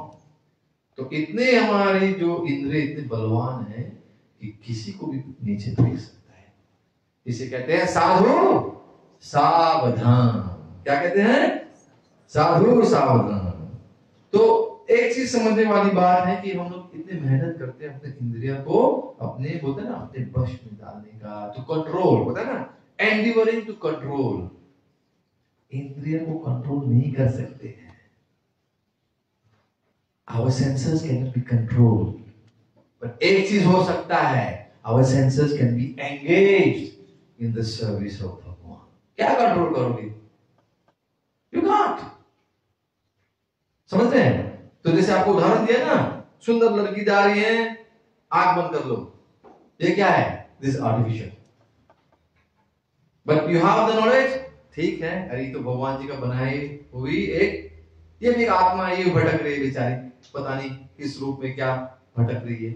तो इतने हमारे जो इंद्रिय इतने बलवान है कि किसी को भी नीचे फेंक सकता है। इसे कहते हैं साधु सावधान। क्या कहते हैं? साधु सावधान। तो एक चीज समझने वाली बात है कि हम लोग इतने मेहनत करते हैं अपने इंद्रिय को अपने बोलते हैं ना अपने वश में डालने का, टू कंट्रोल, बोलते हैं ना एंडिवरिंग टू कंट्रोल। इंद्रिय को कंट्रोल नहीं कर सकते हैं। Our senses cannot be controlled, but एक चीज हो सकता है, our senses can be engaged in the service of भगवान। क्या कंट्रोल करोगे? You can't। समझते हैं? तो जैसे आपको उदाहरण दिया ना, सुंदर लड़की जा रही है, आंख बंद कर लो, ये क्या है? This artificial. But you have the knowledge, ठीक है, अरे तो भगवान जी का बनाई हुई एक, ये भी एक आत्मा है, ये भटक रही है बेचारी, पता नहीं किस रूप में क्या भटक रही है।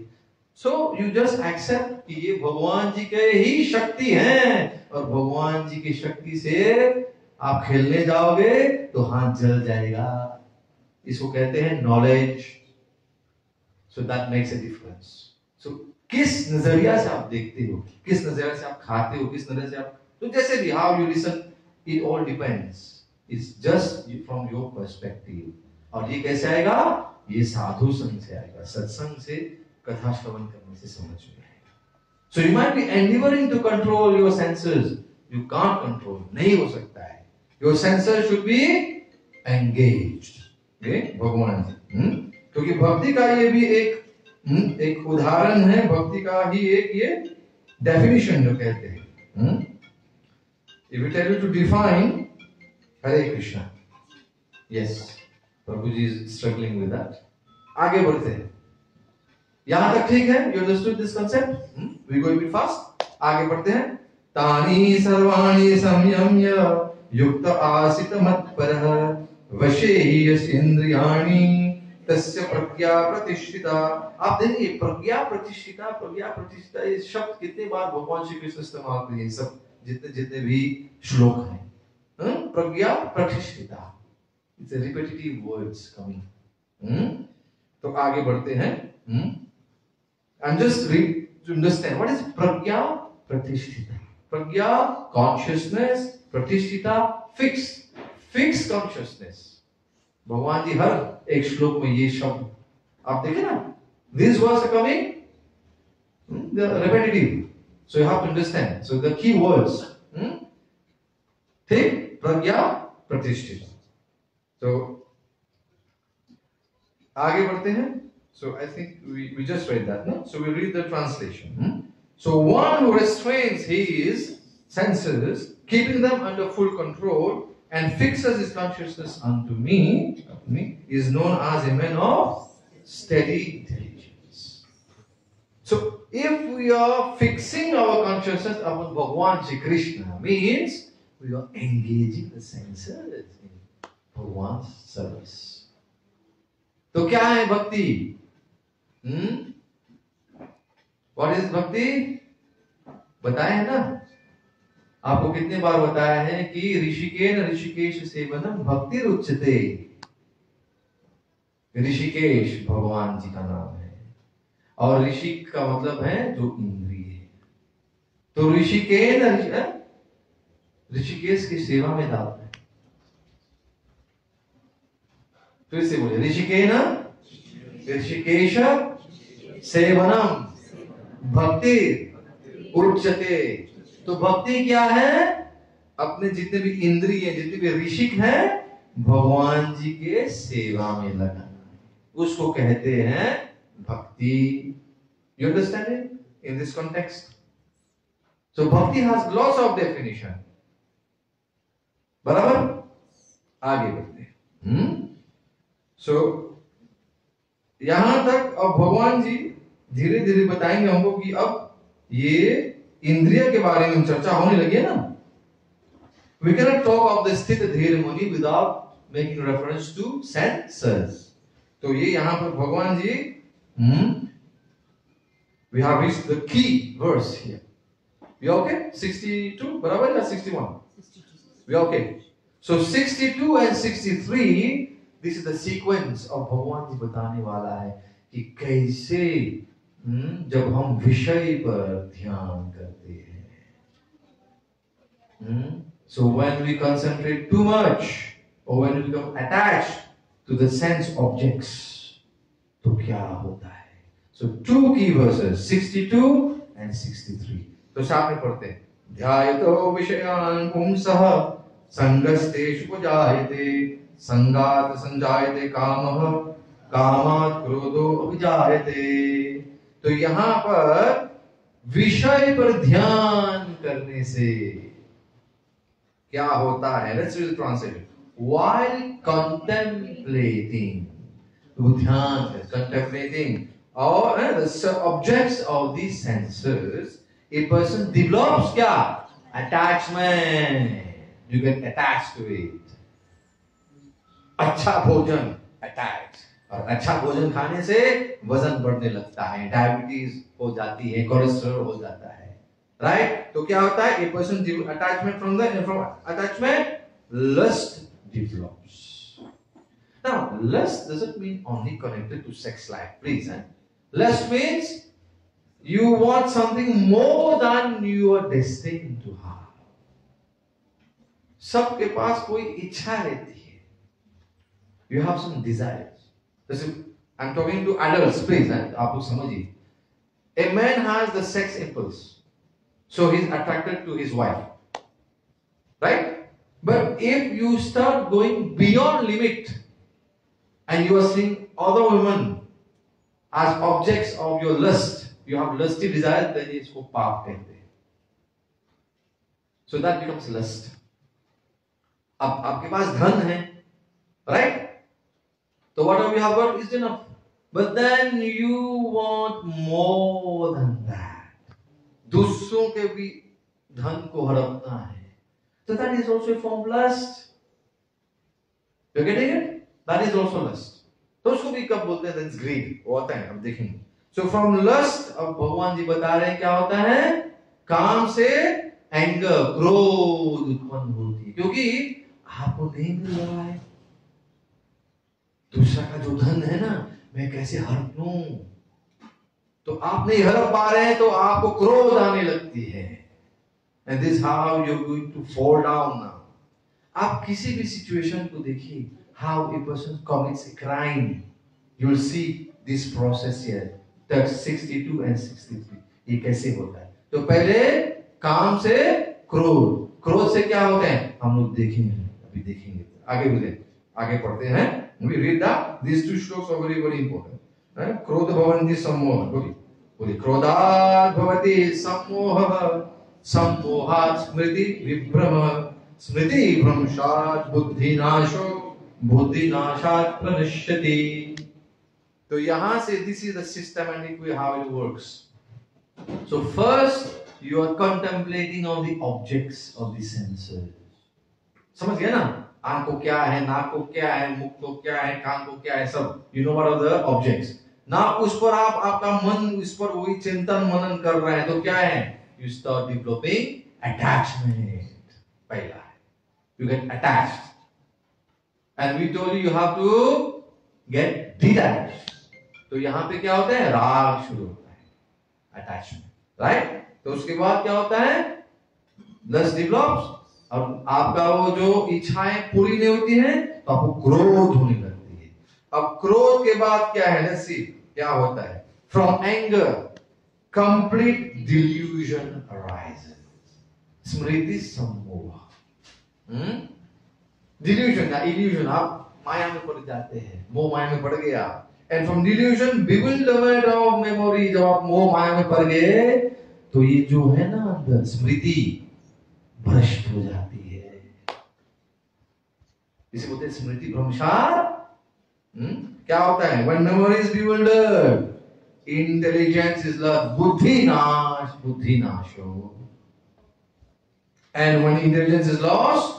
सो यू जस्ट एक्सेप्ट कि ये भगवान जी के ही शक्ति हैं, और भगवान जी की शक्ति से आप खेलने जाओगे तो हाथ जल जाएगा। इसको कहते हैं knowledge. So that makes a difference. So किस नजरिया से आप देखते हो, किस नजरिया से आप खाते हो, किस नजरिया से आप, तो जैसे भी how you listen, it all depends, it's just from your perspective. और ये कैसे आएगा? ये साधु संग से आएगा, सत्संग से, कथा श्रवण करने से समझ में आएगा। So you might be endeavouring to control your senses, you can't control, नहीं हो सकता है। Your senses should be engaged. भगवान जी, क्योंकि भक्ति का ये भी एक उदाहरण है, भक्ति का ही एक ये डेफिनेशन जो कहते हैं। If we tell you to define Hare Krishna, yes, Prabhuji is struggling with that। आगे बढ़ते हैं, यहां तक ठीक है? You understood this concept? We go a bit fast। आगे बढ़ते हैं। तानि सर्वाणि संयम्य युक्त आसित मत्परः वशे हि यस्येन्द्रियाणि तस्य प्रज्ञा प्रतिष्ठिता। आप देखिए प्रज्ञा प्रतिष्ठिता ये शब्द कितने बार भगवान श्री कृष्ण इस्तेमाल किए, सब जितने भी श्लोक हैं। प्रज्ञा प्रतिष्ठिता, it's a repetitive words coming. तो आगे बढ़ते हैं। And just read to understand what is प्रज्ञा प्रतिष्ठिता। प्रज्ञा कॉन्शियसनेस, प्रतिष्ठिता फिक्स कॉन्शियसनेस। भगवान जी हर एक श्लोक में ये शब्द आप देखें ना, this words are coming repetitive, so you have to understand, so the key words, ठीक, प्रज्ञा प्रतिष्ठिता। तो आगे बढ़ते हैं। So I think we just read that, no? So we read the translation। So one who restrains his senses, keeping them under full control, and fixes his consciousness unto me, is known as a man of steady intelligence। So if we are fixing our consciousness upon Bhagwan Shri Krishna, means we are engaging the senses in Bhagwan's service। तो क्या है भक्ति? What is भक्ति? बताए है ना आपको, कितने बार बताया है कि ऋषिकेन ऋषिकेश सेवनम भक्ति रुच्यते। ऋषिकेश भगवान जी का नाम है, और ऋषि का मतलब है जो इंद्रिय है। तो ऋषिकेन ऋषिकेश की सेवा में डालता है। तो इससे बोले ऋषिकेन ऋषिकेश सेवनम भक्ति उच्चते। तो भक्ति क्या है? अपने जितने भी इंद्रिय, जितने भी ऋषिक हैं, भगवान जी के सेवा में लगाना। उसको कहते हैं भक्ति। You understand in this context? So bhakti has lots of definition. बराबर, आगे बढ़ते हैं। सो यहां तक अब भगवान जी धीरे धीरे बताएंगे हमको कि अब ये इंद्रिय के बारे में चर्चा होने लगी है ना। We cannot talk of the स्थित धीर मुनि without making reference to senses. तो ये यहाँ पर भगवान जी we have reached the key verse here. We okay? 62 बराबर या 61? 62. We okay? So 62 and 63, this is the sequence of भगवान जी बताने वाला है कि कैसे जब हम विषय पर ध्यान करते हैं, so when we concentrate too much or when we become attached to the sense objects, तो क्या होता है? So two key verses 62 and 63. तो साथ में पढ़ते हैं। ध्यायतो विषयान् पुंसः संगस्तेषु जायते संगात् संजायते कामः कामात् क्रोधो अभिजायते। तो यहाँ पर विषय पर ध्यान करने से क्या होता है? Let's read the translation. While contemplating, ध्यान, contemplating or the objects of these senses, a person develops क्या? Attachment. You get attached to it. अच्छा भोजन, attached. और अच्छा भोजन खाने से वजन बढ़ने लगता है, डायबिटीज हो जाती है, कोलेस्ट्रॉल हो जाता है, राइट? तो क्या होता है? A person attachment from attachment, lust develops. Now, lust doesn't mean only connected to sex life, please. Lust means you want something more than you are destined to have. सबके पास कोई इच्छा रहती है. You have some desires. I'm talking to adults, please. आप लोग समझिए. A man has the sex impulse, so he's attracted to his wife, right? But if you start going beyond limit and you are seeing other women as objects of your lust, you have lusty desires, then इसको पाप कहते हैं. So that becomes lust. अब आपके पास धन है, right? So whatever you have got is enough. But then you want more than that. दूसरों के भी धन को हड़पना है. So that is also a form of lust. You getting it? That is also lust. तो उसको भी कब बोलते हैं? That's greed. वो आता है, अब देखेंगे. So from lust, अब भगवान जी बता रहे हैं क्या होता है? काम से anger, क्रोध उत्पन्न होती है, क्योंकि आपको नहीं मिल रहा है. दूसरा का जो धन है ना, मैं कैसे हड़प लूं? तो आप नहीं हड़प पा रहे हैं तो आपको क्रोध आने लगती है. And this is how you're going to fall down now. आप किसी भी सिचुएशन को देखिए, how a person commits a crime, you will see this process here. 62 and 63. ये कैसे होता है? तो पहले काम से क्रोध, क्रोध से क्या होता है? हम लोग देखेंगे, अभी देखेंगे. आगे बोले, आगे पढ़ते हैं. We read that these two shlokas are very very important. क्रोध भवन्ति सम्मोह. बोली क्रोधात् भवति सम्मोहः, सम्मोहात् स्मृति विभ्रमः, स्मृति भ्रंशात् बुद्धिनाशो, बुद्धिनाशात् प्रणश्यति. तो यहाँ से this is the systematic way how it works. So first you are contemplating on the objects of the senses. समझ गया ना? आंख को क्या है, नाक को क्या है, मुख को क्या है, कान को क्या है, सब you know what are the objects. ना उस पर आपका मन उस पर वही चिंतन मनन कर रहा है, तो क्या है? You start developing attachment. पहला है, you get attached, and we told you have to get detached. तो यहाँ पे क्या होता है? राग शुरू होता है, attachment, right? तो उसके बाद क्या होता है? Lust develops. और आपका वो जो इच्छाएं पूरी नहीं होती हैं तो आपको क्रोध होने लगती है. अब क्रोध के बाद क्या है? लेट्स सी क्या होता है. From anger complete delusion arises. स्मृति सम्मोह. डिल्यूजन या इल्यूजन, आप माया में पड़ जाते हैं, मोह माया में पड़ गया. And from delusion, bewilderment of memory, जब आप मोह माया में पड़ गए, तो ये जो है ना अंदर स्मृति भ्रष्ट हो जाती है। इसे बोलते हैं स्मृति भ्रंशार। क्या होता है? When memory is bewildered, intelligence is lost, बुद्धि नाशो। And when intelligence is lost,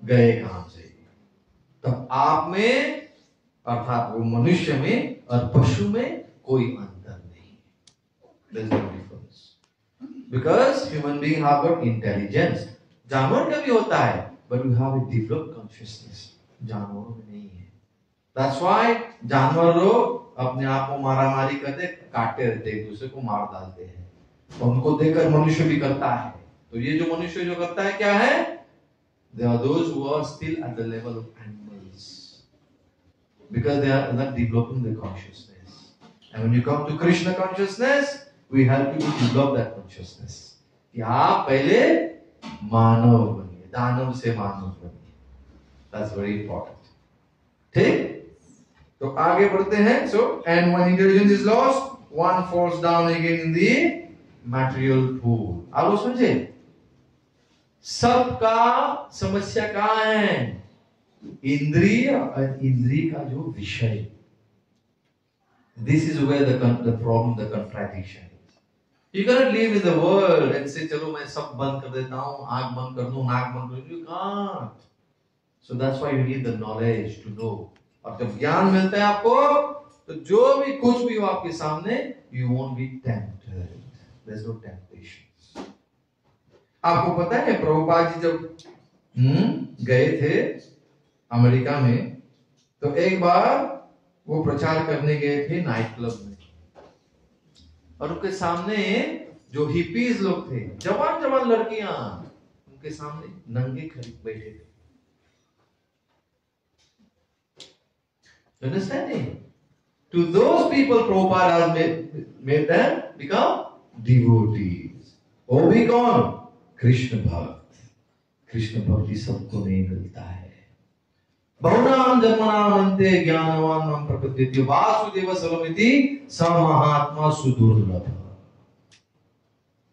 गए काम से। तब आप में अर्थात वो मनुष्य में और पशु में कोई अंतर नहीं। There is no difference. Because human being have got intelligence. जानवर का भी होता है, but we have a developed consciousness. जानवरों में नहीं है। That's why जानवर लोग अपने आप को मारामारी करते, काटते रहते, एक दूसरे को मार डालते हैं। और उनको देखकर मनुष्य भी करता है। तो ये जो मनुष्य जो करता है क्या है? There are those who are still at the level of animals because they are not developing their consciousness. And when you come to Krishna consciousness, we help you to develop that consciousness. कि आप पहले मानव बनिए, दानव से मानव बनिए. That's very important. ठीक? तो आगे बढ़ते हैं. So, and when intelligence is lost, one falls down again in the material pool. आप लोग समझे? सबका समस्या कहाँ है? इंद्रिय और इंद्रिय का जो विषय. This is where the problem, the contradiction is. You cannot live in the world and say, चलो मैं सब बंद कर देता हूँ, आँख बंद कर दूँ, नाक बंद कर दूँ. You can't. So that's why you need the knowledge to know. और जब ज्ञान मिलता है आपको, तो जो भी कुछ भी हो आपके सामने, you won't be tempted. There's no temptation. आपको पता है प्रभुपाद जी जब गए थे अमेरिका में, तो एक बार वो प्रचार करने गए थे नाइट क्लब में, और उनके सामने जो हिपीज लोग थे, जवान जवान लड़कियां, उनके सामने नंगे खड़े बैठे थे. Understanding? To those people, Prabhupada has made them become devotees. वो भी कौन? कृष्ण भक्त. कृष्ण भक्ति सबको नहीं मिलता है. बहुनाम जन्मनाम अन्ते ज्ञानवान नाम प्रपद्यते वासुदेव सर्वमिति स महात्मा सुदुर्लभ.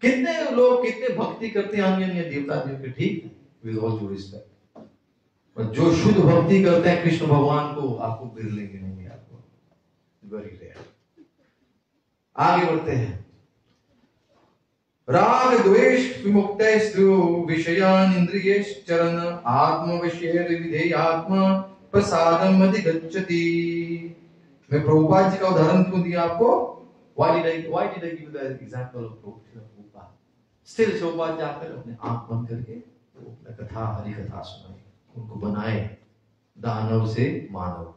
कितने लोग कितने भक्ति करते हैं अन्य अन्य देवता देव के, ठीक है, विद ऑल ड्यू रिस्पेक्ट, पर जो शुद्ध भक्ति करते हैं कृष्ण भगवान को, आपको बिरले मिलेंगे, आपको वेरी रेयर. आगे बढ़ते हैं. राग द्वेष विमुक्तैस्तु विषयान् इंद्रियैश्चरन् आत्मवश्यैर् विधेयात्मा प्रसादम् अधिगच्छति. मैं प्रभुपाद जी का उदाहरण क्यों दिया आपको? Why did I give you the example of Prabhupada? Still Prabhupada जाकर अपने आंख बंद करके वो कथा, हरि कथा सुनाई, उनको बनाए दानव से मानव.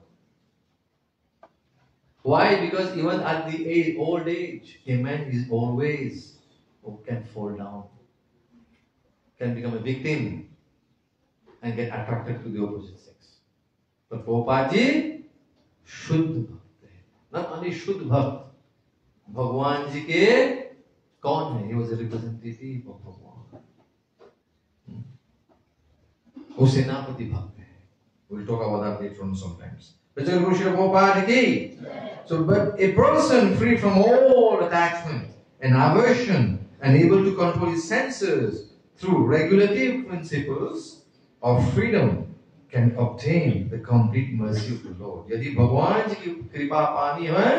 Why? Because even at the old age, a man is always who can fall down, can become a victim and get attracted to the opposite sex. But Prabhupada ji शुद्ध भक्त है. Not only शुद्ध भक्त, भगवान जी के कौन है? He was a representative of भगवान. वो सेनापति भक्त है. We'll talk about that later on sometimes. But Prabhupada ki. So, but a person free from all attachment and aversion and able to control his senses through regulative principles of freedom can obtain the complete mercy of the Lord. यदि भगवान जी की कृपा पानी है,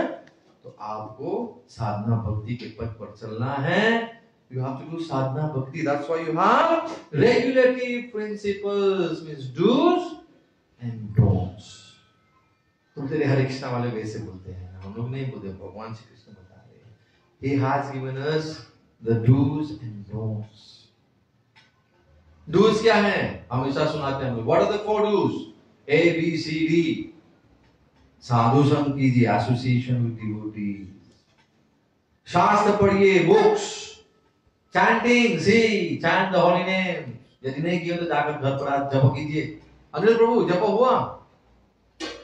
तो आपको साधना भक्ति के पथ पर चलना है. You have to do sadhana bhakti. That's why you have regulative principles, means do's and don'ts. तुम तेरे हरे कृष्णा वाले वैसे बोलते हैं, हम लोग नहीं बोलते, भगवान श्री कृष्ण बता रहे हैं. He has given us the do's and don'ts. Do's क्या है? हमेशा सुनाते हैं. What are the 4 do's? A, B, C, D. साधु संग कीजिए, एसोसिएशन विद डिवोटीज. शास्त्र पढ़िए, books. Chanting, see chant the holy name. यदि नहीं किया तो जाकर घर पर आज जप कीजिए. अनिल प्रभु जप हुआ?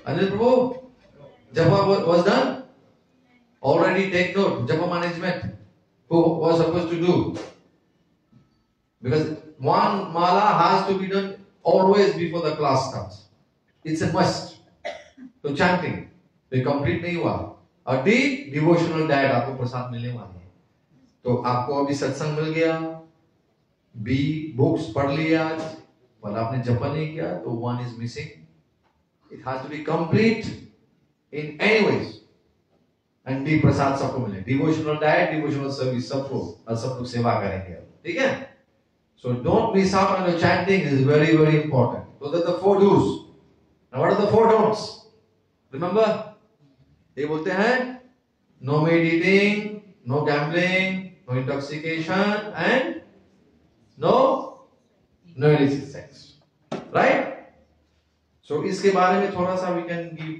अनिल प्रभु जप was done? Already take note. Japa management. Who was supposed to do? Because one mala has to be done always before the class starts. It's a must. So chanting. तो ये कंप्लीट नहीं हुआ। और डी डिवोशनल डाइट, आपको प्रसाद मिलने वाली है। तो आपको अभी सत्संग मिल गया, बी बुक्स पढ़ लिया आज, पर आपने जपा नहीं किया, तो one is missing. It has to be complete in any ways. And the prasad सबको मिले, डिवोशनल डाइट, डिवोशनल सर्विस सबको, और सब लोग सेवा करेंगे, ठीक है। So don't miss out on your chanting, is very very important. Those are the 4 do's. Now what are the 4 don'ts? Remember? ये बोलते हैं no meat eating, no gambling, no intoxication, and no illicit sex. Right? So इसके बारे में थोड़ा सा we can give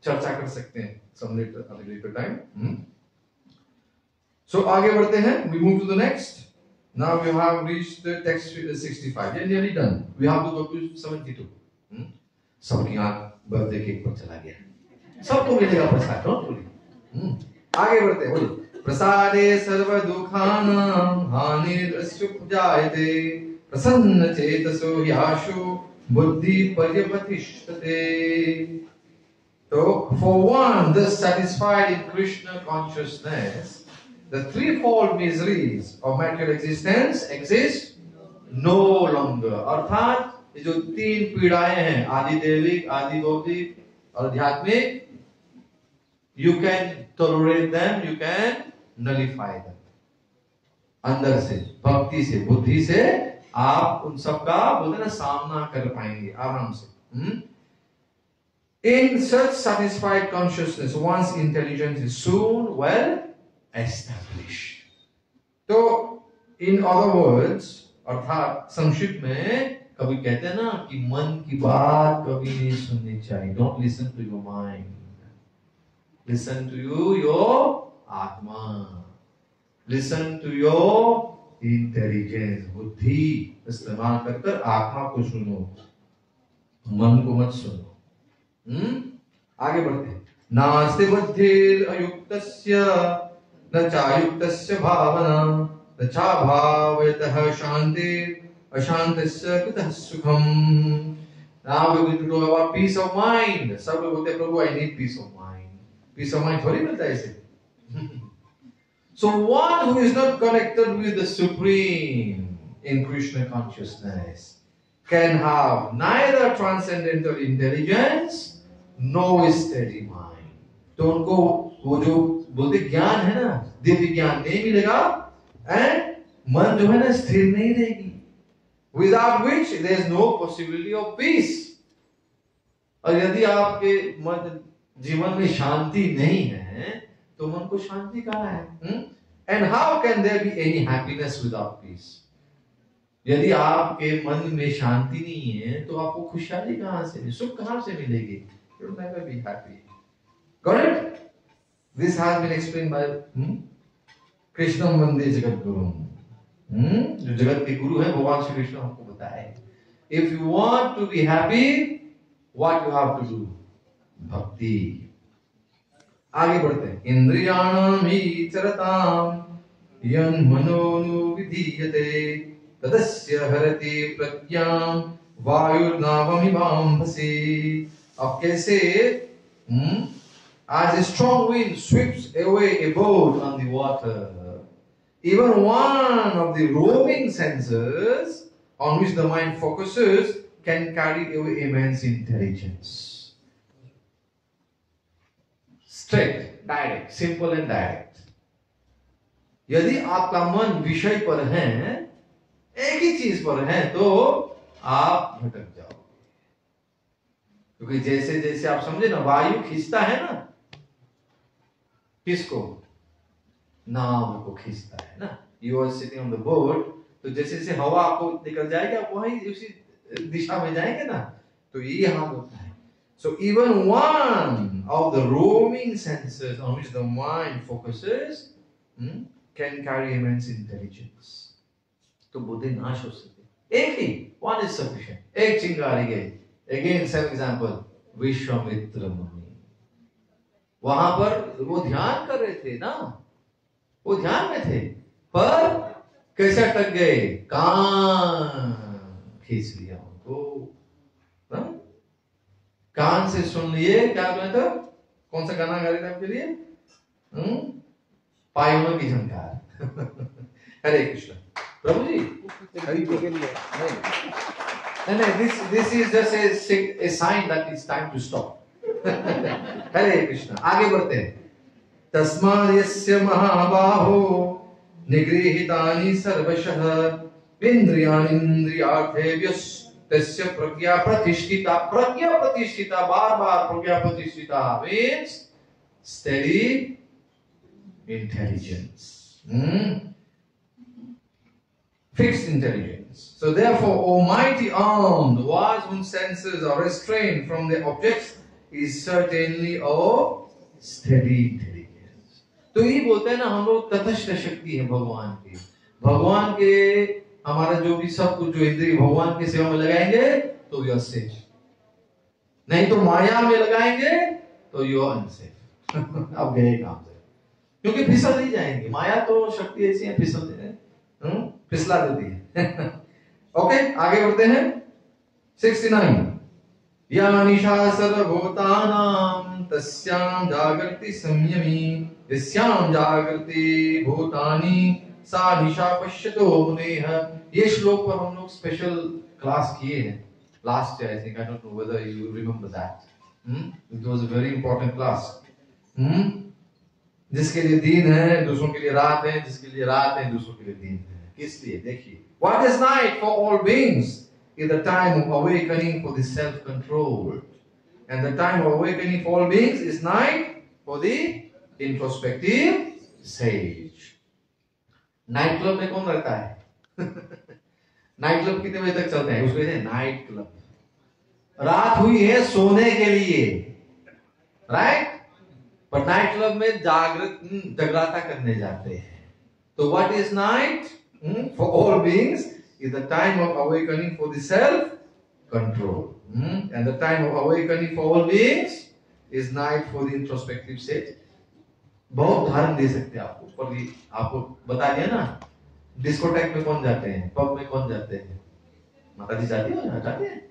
चर्चा कर सकते हैं some later time. So आगे बढ़ते हैं. We move to the next. Now we have reached the text 65. We are nearly done. We have to go to 72. सबकी आंख बर्थडे केक पर चला गया, सबको मिलेगा प्रसाद, डोंट वरी। आगे बढ़ते हैं, बोलिए। प्रसादे सर्व दुखानां हानिरस्युपजायते प्रसन्न चेतसो याशु बुद्धि पर्यपतिष्ठते। तो for one thus satisfied in Krishna consciousness, the threefold miseries of material existence exist no longer. अर्थात ये जो 3 पीड़ाएं हैं, आदि दैविक, आदि भौतिक और आध्यात्मिक, you can tolerate them, you can nullify them. अंदर से, भक्ति से, बुद्धि से आप उन सब का बोलते ना सामना कर पाएंगे आराम से। In such satisfied consciousness, one's intelligence is soon well established. तो in other words, अर्थात संक्षिप्त में कभी कहते हैं ना कि मन की बात कभी नहीं सुननी चाहिए। Don't listen to your mind. Listen to your आत्मा. Listen to your intelligence. बुद्धि इस्तेमाल कर आत्मा को सुनो, मन को मत सुनो। आगे बढ़ते हैं। नास्ति बुद्धिर अयुक्तस्य न चायुक्तस्य भावना न चाभावयतः शांतिर् अशांतस्य कुतः सुखम। Now we will talk about peace of mind. सब लोग बोलते हैं प्रभु I need peace of mind. Peace of mind थोड़ी मिलता है इसे। So one who is not connected with the Supreme in Krishna consciousness can have neither transcendental intelligence nor steady mind. तो उनको वो जो बोलते ज्ञान है ना, दिव्य ज्ञान नहीं मिलेगा, एंड मन जो है ना स्थिर नहीं रहेगी, without which there is no possibility of peace. और यदि आपके मन जीवन में शांति नहीं है तो मन को शांति कहाँ है? And how can there be any happiness without peace? यदि आपके मन में शांति नहीं है तो आपको खुशहाली कहाँ से, सुख कहाँ से मिलेगी? You will never be happy. Got it? This has been explained by Krishna वंदे जगत गुरु। जो जगत के गुरु हैं भगवान श्री कृष्ण हमको बताए। If you want to be happy, what you have to do? भक्ति। आगे बढ़ते हैं। इंद्रियाणाम ही चरताम यन् मनोनुविधीयते तदस्य हरति प्रज्ञां वायुर्नावमिवाम्भसि। अब कैसे as a strong wind sweeps away a boat on the water, even one of the roaming senses on which the mind focuses can carry away immense intelligence. Straight, direct, simple and direct. यदि आपका मन विषय पर है, एक ही चीज पर है, तो आप भटक जाओगे। क्योंकि जैसे जैसे आप समझे ना, वायु खींचता है ना, किसको? नाव को खींचता है ना। You are sitting on the boat, तो जैसे जैसे हवा आपको निकल जाएगा, वही उसी दिशा में जाएंगे ना। तो ये हाल होता है। So even one of the roaming senses on which the mind focuses can carry immense intelligence. तो बुद्धि नाश हो सकती है। एक ही, one is sufficient. एक चिंगारी गई। Again, same example, विश्वामित्र मुनि। वहां पर वो ध्यान कर रहे थे ना, वो ध्यान में थे, पर कैसे अटक गए? कान खींच लिया उनको, कान से सुन लिए, क्या कहते? कौन सा गाना गा रहे थे आपके लिए? पायों की झंकार। हरे कृष्ण। प्रभु जी नहीं, this is just a sign that it's time to stop. हरे कृष्ण। आगे बढ़ते हैं। तस्माद् यस्य महाबाहो निगृहीतानि सर्वशः इंद्रियाणीन्द्रियार्थेभ्यः तस्य प्रज्ञा प्रतिष्ठिता। प्रज्ञा प्रतिष्ठिता, बार बार प्रज्ञा प्रतिष्ठिता means steady intelligence, fixed intelligence. So therefore, Almighty armed, wise whose senses are restrained from their objects, is certainly of steady intelligence. तो ये बोलते हैं ना, हम लोग तटस्थ शक्ति है भगवान की। भगवान के हमारा जो भी सब कुछ जो इंद्रिय भगवान की सेवा में लगाएंगे तो यू आर सेफ, नहीं तो माया में लगाएंगे तो यू आर अनसेफ। अब गए काम से, क्योंकि फिसल नहीं जाएंगे। माया तो शक्ति ऐसी है, फिसला देती है। ओके, आगे बढ़ते हैं। 69 या निशा सर्वभूतानां तस्यां जागृति संयमी यस्यां जागृति भूतानि सा निशा पश्यतो मुनेः। ये श्लोक पर हम लोग स्पेशल क्लास किए हैं last, I think, I don't know whether you remember that. It was a very important class. जिसके लिए दिन है दूसरों के लिए रात है, जिसके लिए रात है दूसरों के लिए दिन है। किस लिए? देखिए, what is night for all beings is the time of awakening for the self control, and the time of awakening for all beings is night for the introspective sage. Night club में कौन रहता है? Night club कितने बजे तक चलते हैं? उसको कहते हैं नाइट क्लब। रात हुई है सोने के लिए, राइट? पर नाइट क्लब में जागृता करने जाते हैं। तो what is night for all beings is the time of awakening for the self control, and the time of awakening for all beings is night for the introspective stage. बहुत उदाहरण दे सकते हैं आपको, पर आपको बता दिया ना। डिस्कोटेक में कौन जाते हैं? पब में कौन जाते हैं? माता जी जाती है, जाते हैं।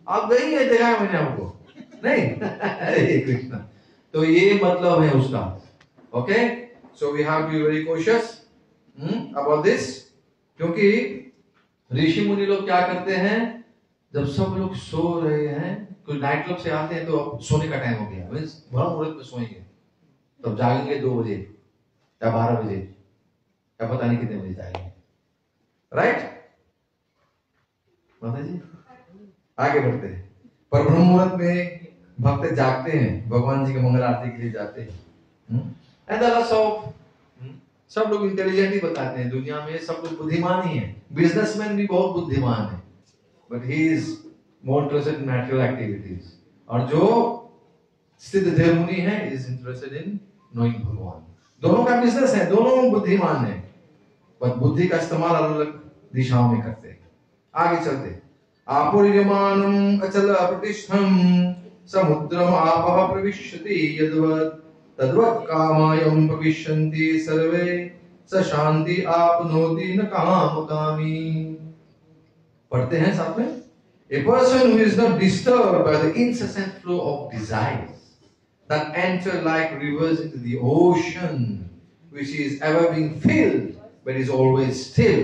आप गई है, देखा है मैंने आपको, नहीं? हरे कृष्ण। तो ये मतलब है उसका। Okay, so we have to be very cautious about this, क्योंकि ऋषि मुनि लोग क्या करते हैं, जब सब लोग सो रहे हैं, कोई नाइट क्लब से आते हैं तो सोने का टाइम हो गया, मींस भर मुहूर्त में सोएंगे, तब जागेंगे 2 बजे या 12 बजे या पता नहीं कितने बजे जाएंगे, राइट? माता जी आगे बढ़ते हैं। पर ब्रह्म मुहूर्त में भक्त जागते हैं, भगवान जी के मंगल आरती के लिए जाते हैं। सब लोग इंटेलिजेंट ही बताते हैं, दुनिया में सब लोग बुद्धिमान ही है। बिजनेसमैन भी बहुत बुद्धिमान है, but he is more interested in natural activities. और जो सिद्ध देव मुनि है इज इंटरेस्टेड इन नोइंग भगवान। दोनों का बिजनेस है, दोनों बुद्धिमान है, पर बुद्धि का इस्तेमाल अलग अलग दिशाओं में करते हैं। आगे चलते। आपूर्यमानम अचल प्रतिष्ठम समुद्रम आपः प्रविशति यद्वत् तद्वत् कामायं प्रविशन्ति सर्वे स शांति आपनोति न कामकामी। पढ़ते हैं साथ में। A person who is not disturbed by the incessant flow of desires that enter like rivers into the ocean, which is ever being filled but is always still,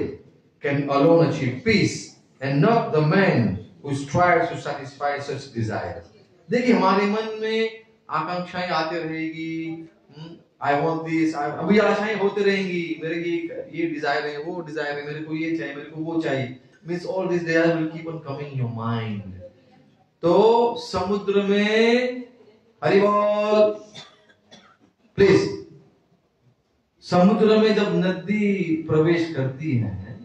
can alone achieve peace, and not the man who strives to satisfy such desires. देखिए, हमारे मन में आकांक्षाएं आते रहेगी, I want this, अभी आशाएं होते रहेंगी, मेरे ये डिजायर है, वो डिजायर है, मेरे को ये चाहिए, मेरे को वो चाहिए, means all this desire will keep on coming in your mind. तो समुद्र में, हरि बोल प्लीज, समुद्र में जब नदी प्रवेश करती है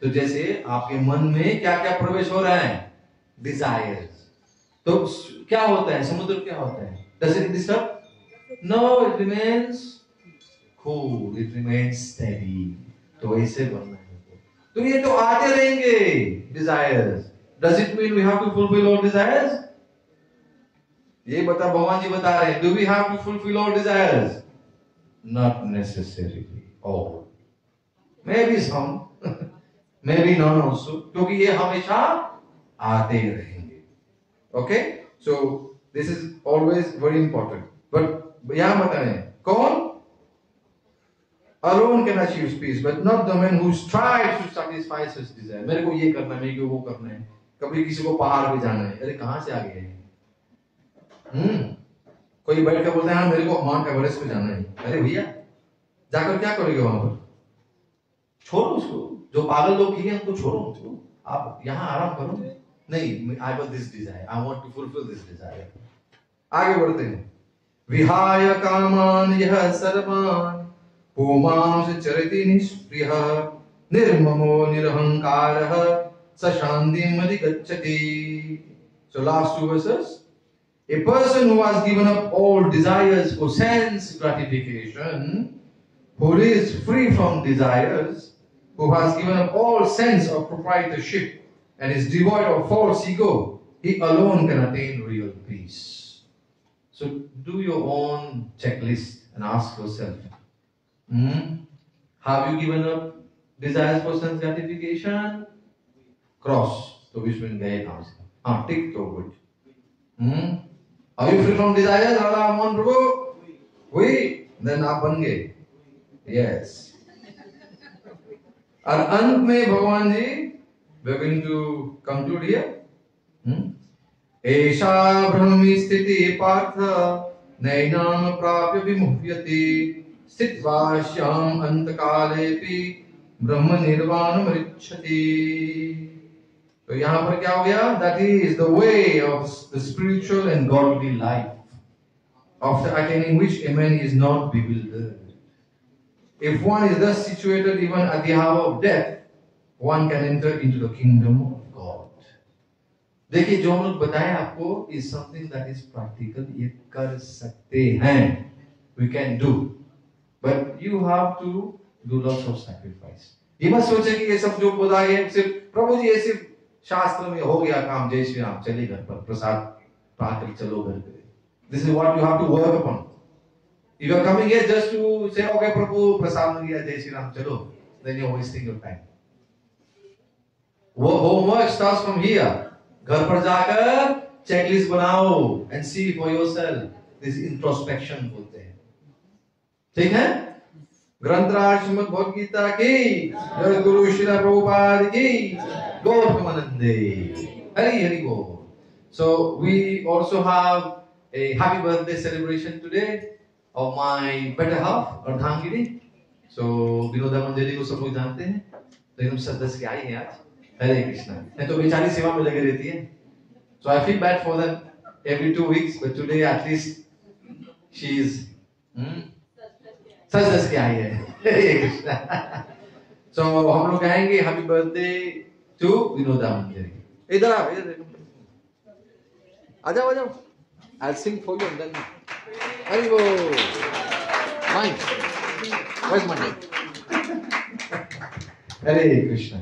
तो जैसे आपके मन में क्या क्या प्रवेश हो रहा है? डिजायर्स। तो क्या होता है? समुद्र क्या होता है? Does it disturb? No, it remains cool, it remains steady. तो ऐसे बनना है। तो ये तो आते रहेंगे desires. Does it mean we have to fulfill all desires? ये बता, भगवान जी बता रहे हैं, do we have to fulfill all desires? Not necessarily all. Maybe some, maybe none also. क्योंकि ये हमेशा आते रहेंगे। Okay? So this is always very important. But यहां बताएं कौन alone can achieve peace, but not the man who strives to satisfy such desire. मेरे को ये करना है, मेरे को वो करना है, कभी किसी को पहाड़ पे जाना है, अरे कहां से आ गए हैं? कोई बैठ कर बोलता है हाँ मेरे को माउंट एवरेस्ट पे जाना है, अरे भैया जाकर क्या करोगे वहां पर? छोड़ो उसको, जो पागल लोग किए उनको छोड़ो, उसको आप यहाँ आराम करो। नहीं, I have this desire, I want to fulfil this desire. आगे बढ़ते हैं। विहाय कामान यह सर्वान पुमांस चरति निष्प्रियः निर्ममो निरहंकारः स शांतिम अधिगच्छति। So last two verses. A person who has given up all desires for sense gratification, who is free from desires, who has given up all sense of proprietorship and is devoid of false ego, he alone can attain real peace. So do your own checklist and ask yourself, have you given up desires for sense gratification? Cross. तो विश्व में गए काम से, हाँ टिक तो good. Are you free from desires? Allah Aman Prabhu? We? Then आप बन गए। Yes. और अंत में भगवान जी, we are going to conclude here. ऐशा ब्रह्मी स्थिति पार्थ नैनाम प्राप्य विमुह्यते स्थित्वा श्याम अंतकालेपि ब्रह्म निर्वाणम रिच्छति। तो यहाँ पर क्या हो गया? That is the way of the spiritual and godly life, after attaining which a man is not bewildered. If one is thus situated even at the hour of death, one can enter into the kingdom of God. देखिए जो हम लोग बताएं आपको is something that is practical, ये कर सकते हैं, we can do, but you have to do lots of sacrifice. ये मत सोचे कि ये सब जो बताए सिर्फ प्रभु जी ऐसे शास्त्र में हो गया काम, जय श्री राम, चले घर पर प्रसाद पाकर चलो घर पे। This is what you have to work upon. If you are coming here just to say, okay प्रभु प्रसाद मिल गया, जय श्री राम, चलो, then you are wasting your time. वो homework starts from here. घर पर जाकर checklist बनाओ and see for yourself. This introspection बोलते हैं, ठीक है? ग्रंथराज श्रीमद् भगवद गीता की, जय गुरु श्री प्रभुपाद की, Gauramanande. Hari Hari Bol. So we also have a happy birthday celebration today of my better half, Ardhangiri. So Vinoda Manjari को सब लोग जानते हैं, लेकिन सदस्य के आई हैं आज। हरे कृष्णा। नहीं तो बेचारी सेवा में लगे रहती है। So I feel bad for them every 2 weeks, but today at least she is सदस्य के आई है। हरे कृष्णा। So हम लोग गाएंगे happy birthday to Vinoda Manjari. इधर आओ, इधर आ जाओ, आ जाओ। I'll sing for you and then. Hari Bol. Mine. Where's my mic? Hare Krishna.